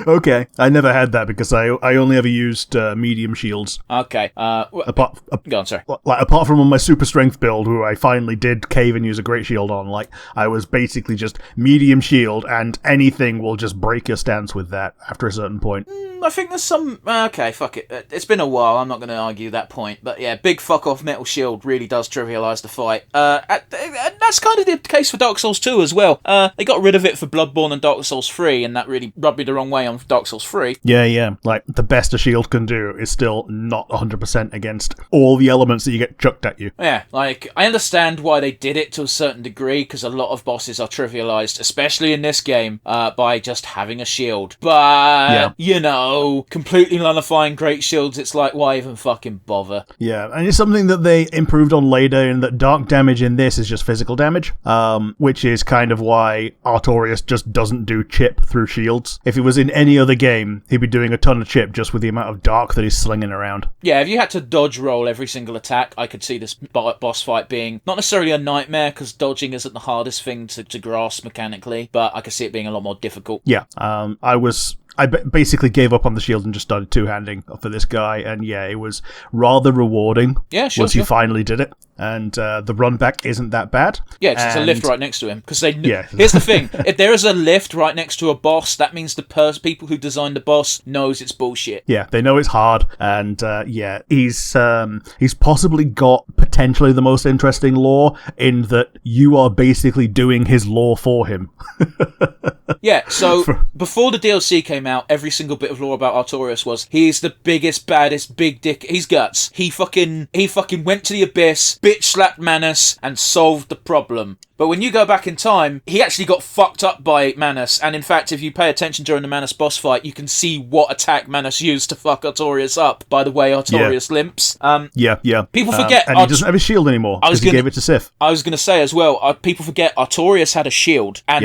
Okay, I never had that because I only ever used medium shields. Okay. Go on, sorry. Like, apart from on my super strength build, who I finally did cave and use a great shield on, like, I was basically just medium shield, and anything will just break your stance with that after a certain point. I think there's some... Okay, fuck it. It's been a while, I'm not going to argue that point. But yeah, big fuck-off metal shield really does trivialise the fight. That's kind of the case for Dark Souls 2 as well. They got rid of it for Bloodborne and Dark Souls 3, and that really rubbed me the wrong way on Dark Souls 3. Yeah. Like, the best a shield can do is still not 100% against all the elements that you get chucked at you. Yeah, like, I understand why they did it to a certain degree, because a lot of bosses are trivialised, especially in this game, by just having a shield. But, you know, completely nullifying great shields, it's like, why even fucking bother? Yeah, and it's something that they improved on later, in that dark damage in this is just physical damage, which is kind of why Artorias just doesn't do chip through shields. If it was in any other game, he'd be doing a ton of chip just with the amount of dark that he's slinging around. Yeah, if you had to dodge roll every single attack, I could see this boss fight being not necessarily a nightmare, because dodging isn't the hardest thing to grasp mechanically, but I could see it being a lot more difficult. Yeah, I basically gave up on the shield and just started two-handing for this guy, and yeah, it was rather rewarding once you finally did it, and the run back isn't that bad. Yeah, it's just a lift right next to him. Because here's the thing, if there is a lift right next to a boss, that means the people who designed the boss knows it's bullshit. Yeah, they know it's hard, and he's possibly got potentially the most interesting lore, in that you are basically doing his lore for him. Yeah, so before the DLC came out, every single bit of lore about Artorias was he's the biggest, baddest, big dick. He's guts. He fucking went to the abyss, bitch slapped Manus, and solved the problem. But when you go back in time, he actually got fucked up by Manus, and in fact, if you pay attention during the Manus boss fight, you can see what attack Manus used to fuck Artorias up, by the way Artorias limps. People forget... and he doesn't have a shield anymore, because he gave it to Sif. I was going to say as well, people forget Artorias had a shield, and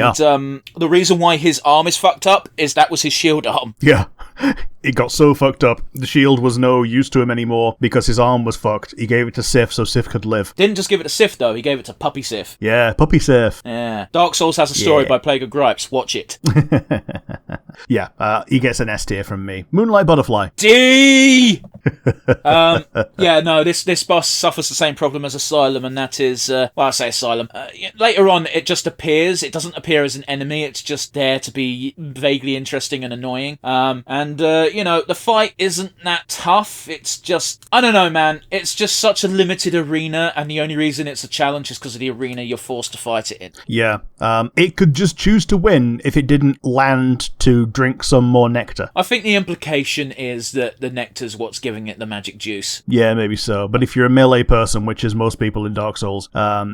the reason why his arm is fucked up is that was his shield arm. Yeah. It got so fucked up, the shield was no use to him anymore because his arm was fucked. He gave it to Sif so Sif could live. Didn't just give it to Sif though, he gave it to Puppy Sif. Yeah, Puppy Sif. Yeah. Dark Souls has a story by Plague of Gripes. Watch it. He gets an S tier from me. Moonlight Butterfly. D! This boss suffers the same problem as Asylum, and that is, I say Asylum. Later on, it just appears. It doesn't appear as an enemy, it's just there to be vaguely interesting and annoying. The fight isn't that tough. It's just, I don't know, man. It's just such a limited arena, and the only reason it's a challenge is because of the arena you're forced to fight it in. Yeah. It could just choose to win if it didn't land to drink some more nectar. I think the implication is that the nectar's what's giving it the magic juice. Yeah, maybe so. But if you're a melee person, which is most people in Dark Souls,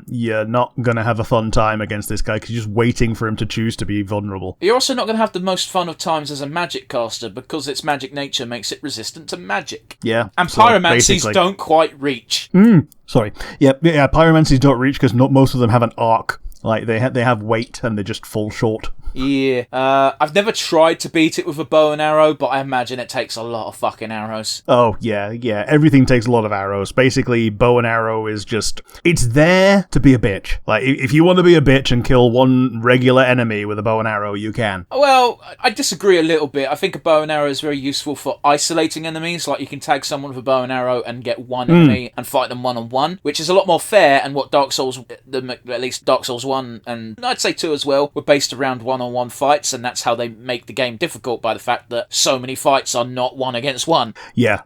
you're not going to have a fun time against this guy because you're just waiting for him to choose to be vulnerable. You're also not going to have the most fun of times as a magic caster because its magic nature makes it resistant to magic. Yeah. And pyromancies don't quite reach. Sorry. Yeah, pyromancies don't reach because most of them have an arc. Like, they have weight and they just fall short. Yeah. I've never tried to beat it with a bow and arrow, but I imagine it takes a lot of fucking arrows. Oh, yeah. Everything takes a lot of arrows. Basically, bow and arrow is just... It's there to be a bitch. Like, if you want to be a bitch and kill one regular enemy with a bow and arrow, you can. Well, I disagree a little bit. I think a bow and arrow is very useful for isolating enemies. Like, you can tag someone with a bow and arrow and get one enemy and fight them one-on-one, which is a lot more fair, and what Dark Souls, at least Dark Souls 1, and I'd say 2 as well, were based around one-on-one fights, and that's how they make the game difficult, by the fact that so many fights are not one against one. Yeah.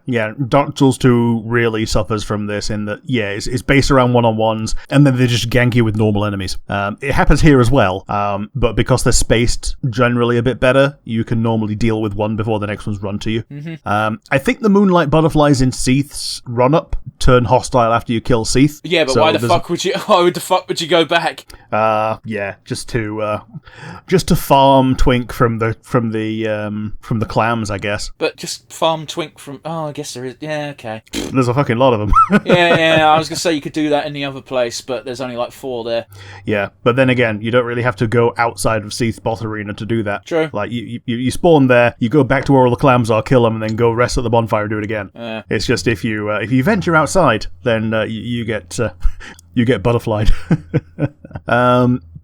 Dark Souls 2 really suffers from this in that, it's based around one-on-ones, and then they just gank you with normal enemies. It happens here as well, but because they're spaced generally a bit better, you can normally deal with one before the next one's run to you. I think the Moonlight Butterflies in Seath's run-up turn hostile after you kill Seath. Yeah, but why the fuck would you? Why the fuck would you go back? Yeah, just to farm Twink from the clams, I guess. But just farm Twink from. Oh, I guess there is. Yeah, okay. There's a fucking lot of them. yeah. I was gonna say you could do that in the other place, but there's only like 4 there. Yeah, but then again, you don't really have to go outside of Seath Boss Arena to do that. True. Like you spawn there, you go back to where all the clams are, kill them, and then go rest at the bonfire and do it again. It's just if you venture outside, then you get butterflied.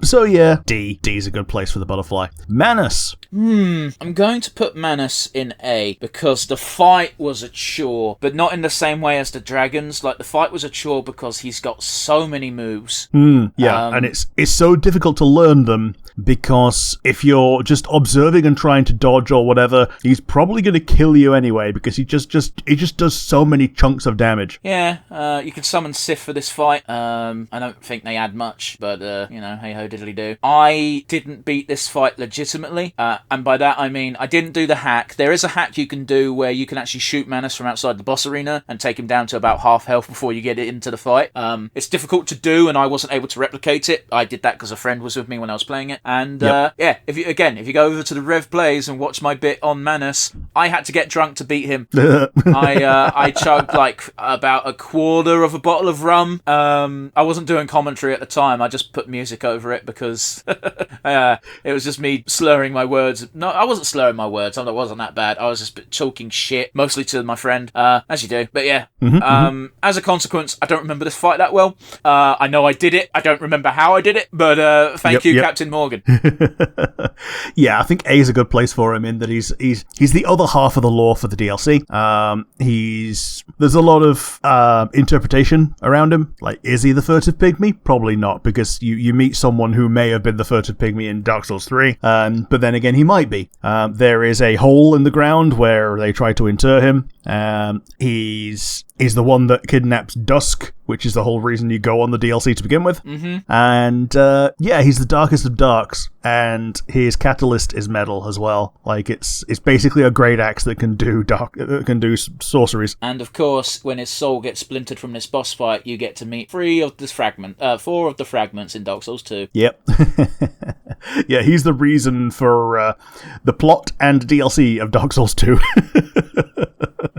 So yeah, D's a good place for the butterfly. Manus. I'm going to put Manus in A because the fight was a chore, but not in the same way as the dragons. Like, the fight was a chore because he's got so many moves. Yeah, and it's so difficult to learn them because if you're just observing and trying to dodge or whatever, he's probably going to kill you anyway because he just does so many chunks of damage. Yeah, you can summon Sif for this fight. I don't think they add much, but hey ho diddly do. I didn't beat this fight legitimately, and by that I mean I didn't do the hack. There is a hack you can do where you can actually shoot Manus from outside the boss arena and take him down to about half health before you get into the fight. It's difficult to do, and I wasn't able to replicate it. I did that because a friend was with me when I was playing it, and if you go over to the Rev Plays and watch my bit on Manus, I had to get drunk to beat him. I chugged like about a quarter of a bottle of rum. I wasn't doing commentary at the time. I just put music over it because it was just me slurring my words. No, I wasn't slurring my words. I wasn't that bad. I was just talking shit, mostly to my friend, as you do. But yeah, as a consequence, I don't remember this fight that well. I know I did it. I don't remember how I did it, but thank you, Captain Morgan. Yeah, I think A is a good place for him in that he's the other half of the lore for the DLC. There's a lot of interpretation around him. Like, is he the furtive pygmy? Probably not, because you meet someone who may have been the furtive pygmy in Dark Souls 3, but then again, he might be. There is a hole in the ground where they try to inter him. He's the one that kidnaps Dusk, which is the whole reason you go on the DLC to begin with. And he's the darkest of darks, and his catalyst is metal as well. Like, it's basically a great axe that can do sorceries. And of course, when his soul gets splintered from this boss fight, you get to meet 4 of the fragments in Dark Souls 2. Yep. Yeah, he's the reason for the plot and DLC of Dark Souls 2.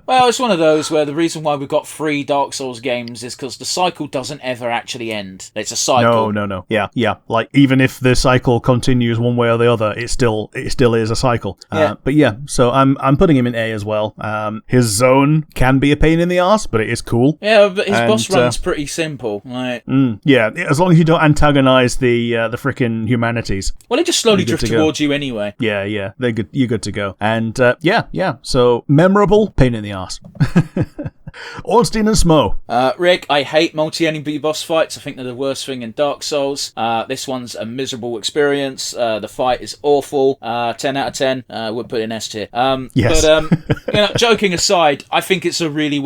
Well, it's one of those where the reason why we've got 3 Dark Souls games is because the cycle doesn't ever actually end. It's a cycle. No. Yeah. Like, even if the cycle continues one way or the other, it still is a cycle. Yeah. But yeah, so I'm putting him in A as well. His zone can be a pain in the arse, but it is cool. Yeah, but his boss run's pretty simple. Like, yeah, as long as you don't antagonize the frickin' humanities. Well, they just slowly drift towards you anyway. Yeah, they're good. You're good to go. And yeah. So memorable, pain in the arse. Ornstein and Smo. Rick, I hate multi-enemy boss fights. I think they're the worst thing in Dark Souls. This one's a miserable experience. The fight is awful. 10 out of 10. Would put in S tier. Yes. But joking aside, I think it's a really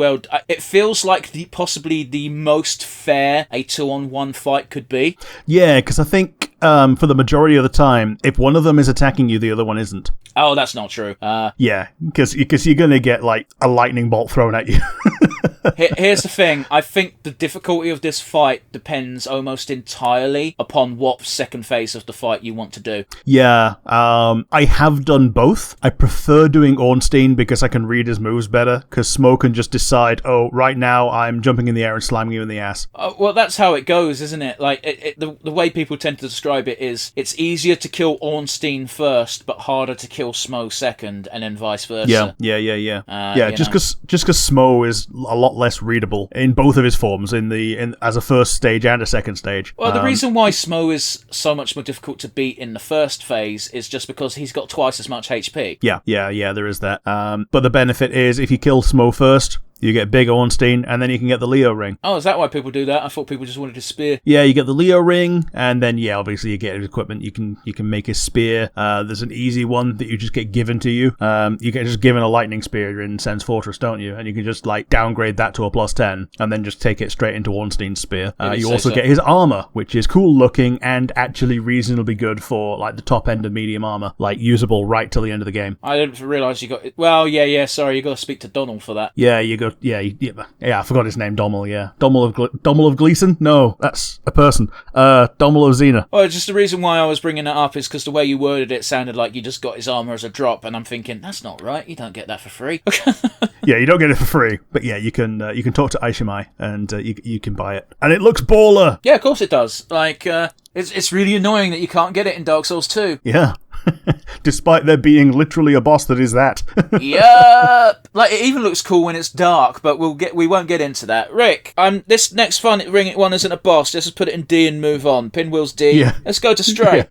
it feels like possibly the most fair a 2-on-1 fight could be. Yeah, because I think for the majority of the time, if one of them is attacking you, the other one isn't. Oh, that's not true. Yeah, because you're going to get like a lightning bolt thrown at you. Here's the thing. I think the difficulty of this fight depends almost entirely upon what second phase of the fight you want to do. Yeah, I have done both. I prefer doing Ornstein because I can read his moves better, because Smo can just decide, oh, right now I'm jumping in the air and slamming you in the ass. Well, that's how it goes, isn't it? Like, the way people tend to describe it is it's easier to kill Ornstein first, but harder to kill Smo second, and then vice versa. Yeah. Just because Smo is a lot less readable in both of his forms, as a first stage and a second stage. Well, the reason why Smo is so much more difficult to beat in the first phase is just because he's got twice as much HP. Yeah, there is that. But the benefit is if you kill Smo first, you get Big Ornstein, and then you can get the Leo ring. Oh, is that why people do that? I thought people just wanted his spear. Yeah, you get the Leo ring, and then, obviously you get his equipment. You can make his spear. There's an easy one that you just get given to you. You get just given a lightning spear in Sen's Fortress, don't you? And you can just, downgrade that to a +10, and then just take it straight into Ornstein's spear. You also get his armor, which is cool looking, and actually reasonably good for, the top end of medium armor. Usable right till the end of the game. I didn't realise you got... Well, yeah, sorry, you got to speak to Donald for that. Yeah, you I forgot his name. Dommel, yeah. Dommel of Gleeson? No, that's a person. Dommel of Xena. Well, just the reason why I was bringing it up is because the way you worded it sounded like you just got his armor as a drop, and I'm thinking, that's not right. You don't get that for free. Yeah, you don't get it for free, but yeah, you can talk to Aishimai, and you can buy it. And it looks baller! Yeah, of course it does. Like, it's really annoying that you can't get it in Dark Souls 2. Yeah. Despite there being literally a boss that is that. Yep. Like, it even looks cool when it's dark, but we won't get into that. Rick, this next fun ring one isn't a boss. Let's just put it in D and move on. Pinwheel's D. Yeah. Let's go to Stray.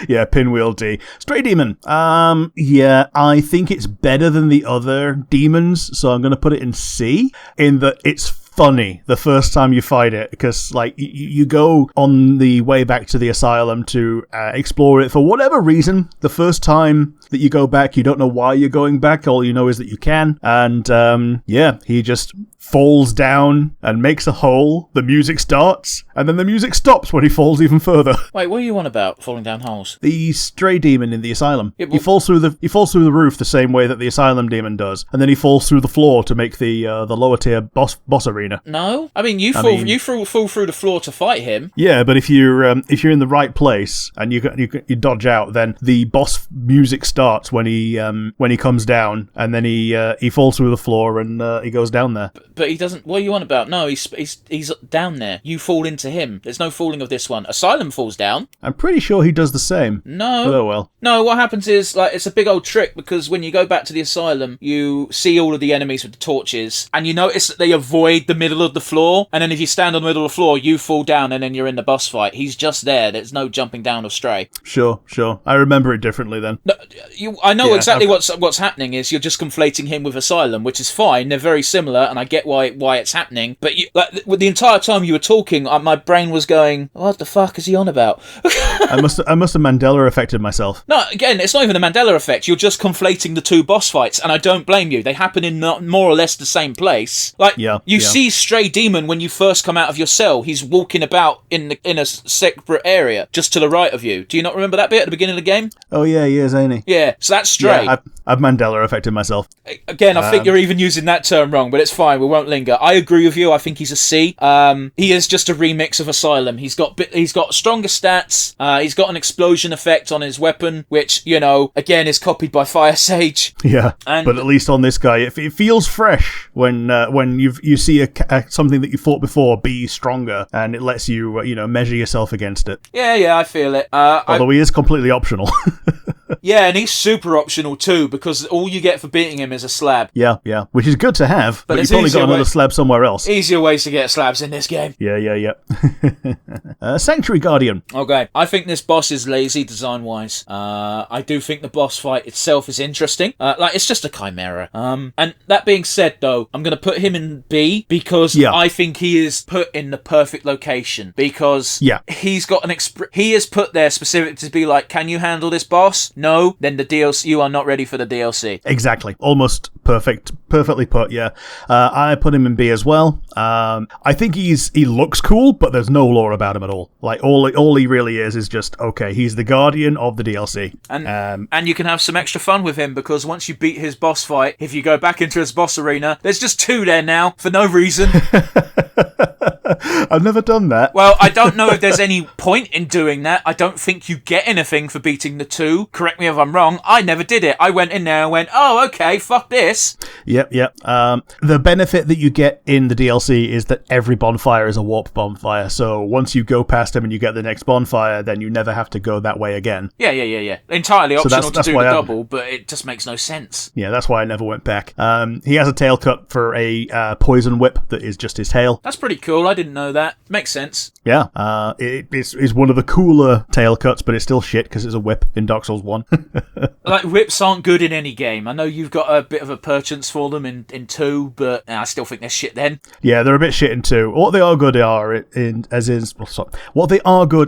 Yeah, Pinwheel D. Stray Demon. Yeah, I think it's better than the other demons, so I'm going to put it in C, in that it's funny the first time you fight it, because like you go on the way back to the asylum to explore it for whatever reason. The first time that you go back, you don't know why you're going back. All you know is that you can, and he just falls down and makes a hole. The music starts, and then the music stops when he falls even further. Wait, what are you on about? Falling down holes? The stray demon in the asylum. Yeah, he falls through the roof the same way that the asylum demon does, and then he falls through the floor to make the lower tier boss arena. No, I mean you fall through the floor to fight him. Yeah, but if you're in the right place and you dodge out, then the boss music starts when he comes down, and then he falls through the floor and he goes down there. But he doesn't. What are you on about? No, he's down there. You fall into him. There's no falling of this one. Asylum falls down. I'm pretty sure he does the same. No. But oh well. No, what happens is, like, it's a big old trick, because when you go back to the asylum, you see all of the enemies with the torches, and you notice that they avoid the middle of the floor, and then if you stand on the middle of the floor, you fall down, and then you're in the boss fight. He's just there. There's no jumping down or stray. Sure. I remember it differently then. No, I know exactly what's happening is you're just conflating him with Asylum, which is fine. They're very similar, and I get why it's happening. But the entire time you were talking, my brain was going, "What the fuck is he on about?" I must have Mandela affected myself. No, again, it's not even a Mandela effect. You're just conflating the two boss fights, and I don't blame you. They happen in more or less the same place. Like, you see Stray Demon when you first come out of your cell. He's walking about in a separate area, just to the right of you. Do you not remember that bit at the beginning of the game? Oh yeah, he is, ain't he? Yeah, so that's Stray. Yeah, I've Mandela affected myself. Again, I think you're even using that term wrong, but it's fine. We won't linger. I agree with you. I think he's a C. He is just a remix of Asylum. He's got stronger stats. He's got an explosion effect on his weapon, which, again, is copied by Fire Sage. Yeah, but at least on this guy, it feels fresh when you see something that you fought before be stronger, and it lets you measure yourself against it. Yeah, I feel it. Although he is completely optional. Yeah, and he's super optional too, because all you get for beating him is a slab. Yeah, which is good to have, but you've probably got another slab somewhere else. Easier ways to get slabs in this game. Yeah. Sanctuary Guardian. Okay, I think this boss is lazy design-wise. I do think the boss fight itself is interesting. It's just a chimera. And that being said, though, I'm going to put him in B, because I think he is put in the perfect location, because he's got he is put there specific to be like, can you handle this boss? No, then the DLC, you are not ready for the DLC. Exactly. Almost perfectly put, yeah. I put him in B as well. I think he looks cool, but there's no lore about him at all. Like, all he really is just, okay, he's the guardian of the DLC. And you can have some extra fun with him, because once you beat his boss fight, if you go back into his boss arena, there's just 2 there now, for no reason. I've never done that. Well, I don't know if there's any point in doing that. I don't think you get anything for beating the 2. Correct me if I'm wrong. I never did it. I went in there and went, oh, okay, fuck this. Yep. The benefit that you get in the DLC is that every bonfire is a warp bonfire. So once you go past them and you get the next bonfire, then you never have to go that way again. Yeah. Entirely optional to do the double, but it just makes no sense. Yeah, that's why I never went back. He has a tail cut for a poison whip that is just his tail. That's pretty cool. I didn't know that. Makes sense. Yeah, it is one of the cooler tail cuts, but it's still shit because it's a whip in Dark Souls 1. Like, whips aren't good in any game. I know you've got a bit of a penchant for them in 2, but I still think they're shit then. Yeah, they're a bit shit in 2. What they are good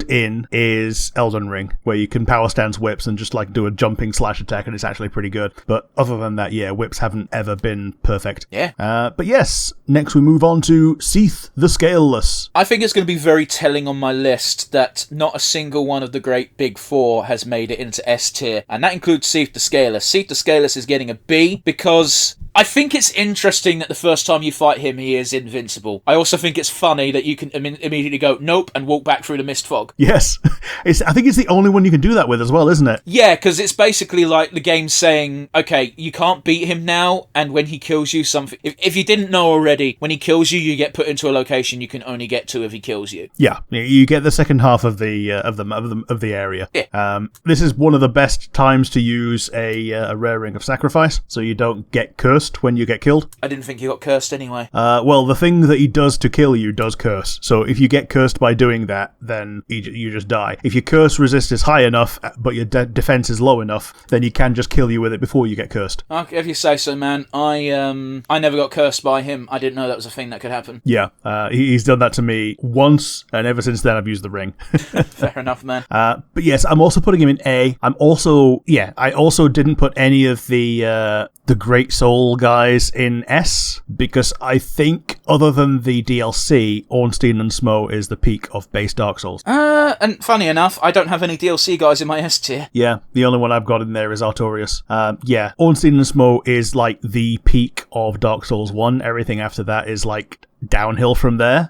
in is Elden Ring, where you can power stance whips and just like do a jumping slash attack, and it's actually pretty good. But other than that, yeah, whips haven't ever been perfect. Yeah. But yes, next we move on to Seath the Scaleless. I think it's going to be very telling on my list that not a single one of the great big 4 has made it into S tier, and that includes Seath the Scaleless. Seath the Scaleless is getting a B because I think it's interesting that the first time you fight him, he is invincible. I also think it's funny that you can immediately go, nope, and walk back through the mist fog. Yes. I think it's the only one you can do that with as well, isn't it? Yeah, because it's basically like the game saying, okay, you can't beat him now, and when he kills you, something. If you didn't know already, when he kills you, you get put into a location you can only get to if he kills you. Yeah, you get the second half of the area. Yeah. This is one of the best times to use a rare ring of sacrifice, so you don't get cursed when you get killed. I didn't think he got cursed anyway. Well, the thing that he does to kill you does curse. So if you get cursed by doing that, then you just die. If your curse resist is high enough, but your defense is low enough, then he can just kill you with it before you get cursed. Okay, if you say so, man. I never got cursed by him. I didn't know that was a thing that could happen. Yeah, he's done that to me once, and ever since then I've used the ring. Fair enough, man. But yes, I'm also putting him in A. I also didn't put any of the Great Soul guys in S, because I think, other than the DLC, Ornstein and Smo is the peak of base Dark Souls. And funny enough, I don't have any DLC guys in my S tier. Yeah, the only one I've got in there is Artorias. Yeah, Ornstein and Smo is like the peak of Dark Souls 1. Everything after that is like downhill from there.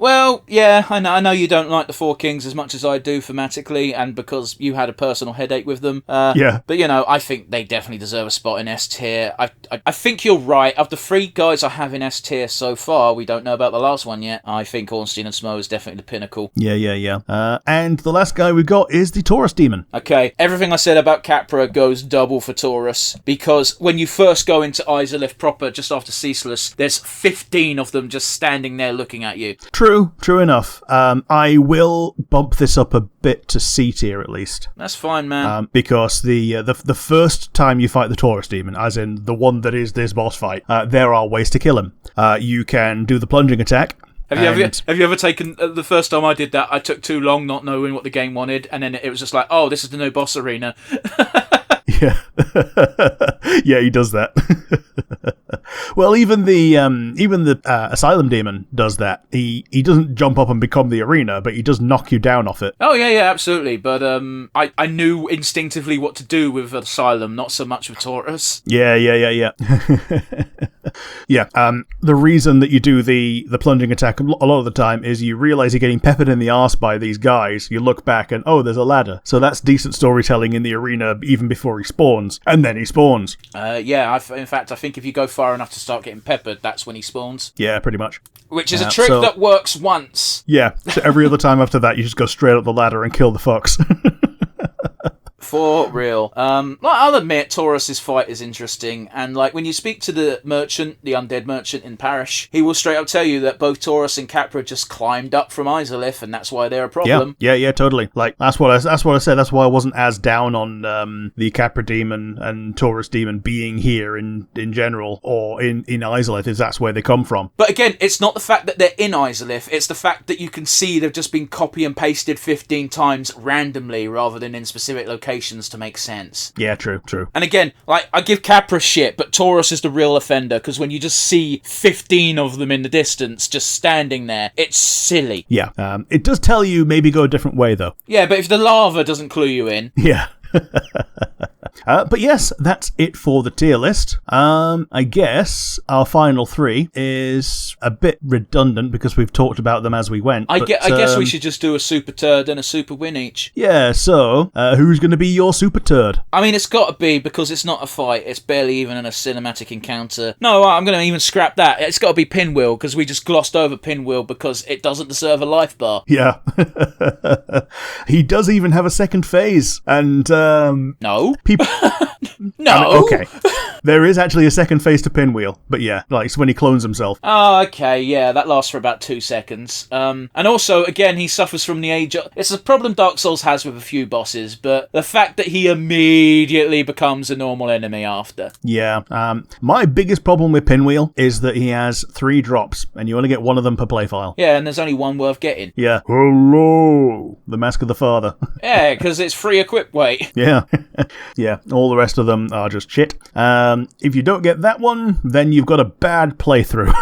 Well, yeah, I know you don't like the Four Kings as much as I do thematically, and because you had a personal headache with them. Yeah. But, I think they definitely deserve a spot in S tier. I think you're right. Of the three guys I have in S tier so far, we don't know about the last one yet. I think Ornstein and Smo is definitely the pinnacle. Yeah. And the last guy we've got is the Taurus Demon. Okay, everything I said about Capra goes double for Taurus, because when you first go into Izalith proper, just after Ceaseless, there's 15 of them just standing there looking at you. True enough. I will bump this up a bit to C tier at least. That's fine, man. Because the first time you fight the Taurus Demon, as in the one that is this boss fight, there are ways to kill him. You can do the plunging attack. Have you ever taken the first time I did that? I took too long not knowing what the game wanted, and then it was just like, oh, this is the new boss arena. Yeah, yeah, he does that. Well, even the Asylum Demon does that. He doesn't jump up and become the arena, but he does knock you down off it. Oh yeah, absolutely. But I knew instinctively what to do with Asylum, not so much with Taurus. Yeah. Yeah. The reason that you do the plunging attack a lot of the time is you realise you're getting peppered in the arse by these guys. You look back and, oh, there's a ladder. So that's decent storytelling in the arena even before he spawns. And then he spawns. Yeah, in fact, I think if you go far enough to start getting peppered, that's when he spawns. Yeah, pretty much. Which is a trick that works once. Yeah, so every other time after that, you just go straight up the ladder and kill the fox. For real. I'll admit, Taurus's fight is interesting, and when you speak to the merchant, the undead merchant in Parish, he will straight up tell you that both Taurus and Capra just climbed up from Izalith, and that's why they're a problem. Yeah, totally. That's what I said. That's why I wasn't as down on the Capra demon and Taurus demon being here in general, or in Izalith, if that's where they come from. But again, it's not the fact that they're in Izalith, it's the fact that you can see they've just been copy and pasted 15 times randomly rather than in specific locations to make sense. Yeah, true. And again, I give Capra shit, but Taurus is the real offender, because when you just see 15 of them in the distance just standing there, it's silly. Yeah, it does tell you maybe go a different way, though. Yeah, but if the lava doesn't clue you in... Yeah. But yes, that's it for the tier list. I guess our final three is a bit redundant because we've talked about them as we went. I guess we should just do a super turd and a super win each. Yeah, so who's going to be your super turd? I mean, it's got to be, because it's not a fight, it's barely even in a cinematic encounter. No, I'm going to even scrap that. It's got to be Pinwheel, because we just glossed over Pinwheel because it doesn't deserve a life bar. Yeah. He does even have a second phase, and no. People... No. I mean, okay. There is actually a second phase to Pinwheel, but yeah, it's when he clones himself. Oh, okay, yeah, that lasts for about 2 seconds. And also, again, he suffers from the age... It's a problem Dark Souls has with a few bosses, but the fact that he immediately becomes a normal enemy after. Yeah, my biggest problem with Pinwheel is that he has 3 drops, and you only get 1 of them per play file. Yeah, and there's only 1 worth getting. Yeah. Hello! The Mask of the Father. Yeah, because it's free equip weight. Yeah. Yeah, all the rest of them are just shit. If you don't get that one, then you've got a bad playthrough.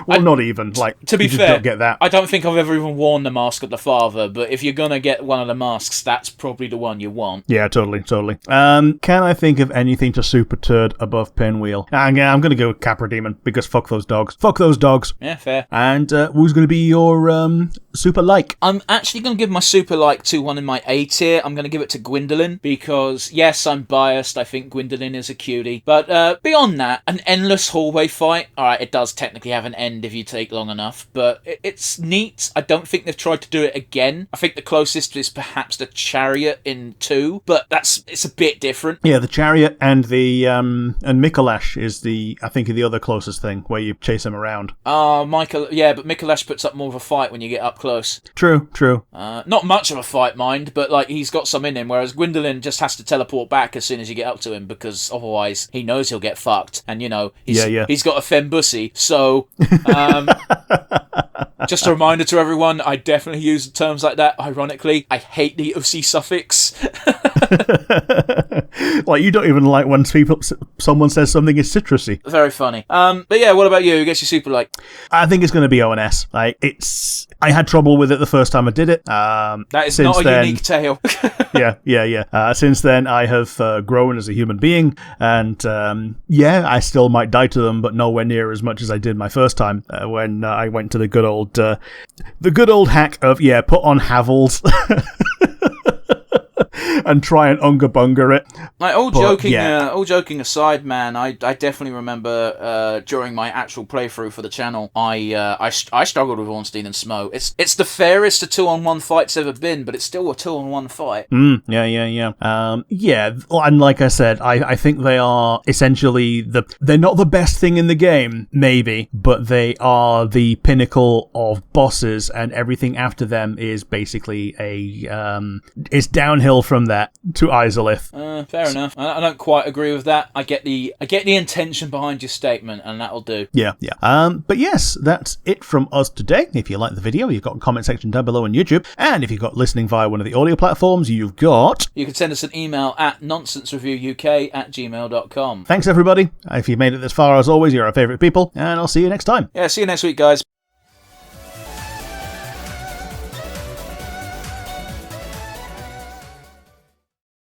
Well, not even. Like, to be you just fair, don't get that. I don't think I've ever even worn the Mask of the Father, but if you're gonna get one of the masks, that's probably the one you want. Yeah, totally. Can I think of anything to super turd above Pinwheel? I'm going to go with Capra Demon, because fuck those dogs. Fuck those dogs. Yeah, fair. And who's going to be your super like? I'm actually going to give my super like to one in my A tier. I'm going to give it to Gwendolyn, because, yes, I'm biased. I think Gwendolyn is a cutie. But beyond that, an endless hallway fight. Alright, it does technically have an end if you take long enough, but it's neat. I don't think they've tried to do it again. I think the closest is perhaps the Chariot in 2, but it's a bit different. Yeah, the Chariot and the and Mikolash is I think the other closest thing, where you chase him around. But Mikolash puts up more of a fight when you get up close. True. Not much of a fight, mind, but like he's got some in him, whereas Gwendolyn just has to teleport back as soon as you get up to him, because otherwise he knows he'll get fucked. And he's got a fembussy, so just a reminder to everyone, I definitely use terms like that, ironically. I hate the ussy suffix. Like, you don't even like when someone says something is citrusy. Very funny. But yeah, what about you? Who gets your super like? I think it's going to be ONS. Like, I had trouble with it the first time I did it. That is not a unique tale. Yeah. Since then, I have grown as a human being, and I still might die to them, but nowhere near as much as I did my first time when I went to the good old hack of put on Havels. And try and unga bunga it. Like, all joking aside, man, I definitely remember during my actual playthrough for the channel, I struggled with Ornstein and Smo. It's the fairest a 2-on-1 fight's ever been, but it's still a 2-on-1 fight. And like I said, I think they are essentially they're not the best thing in the game, maybe, but they are the pinnacle of bosses, and everything after them is basically it's downhill from that to Izalith. Fair enough. I don't quite agree with that. I get the intention behind your statement, and that'll do. Yeah. But yes, that's it from us today. If you like the video, you've got a comment section down below on YouTube, and if you've got listening via one of the audio platforms, you can send us an email at nonsensereviewuk@gmail.com. Thanks, everybody. If you've made it this far, as always, you're our favourite people, and I'll see you next time. Yeah, see you next week, guys.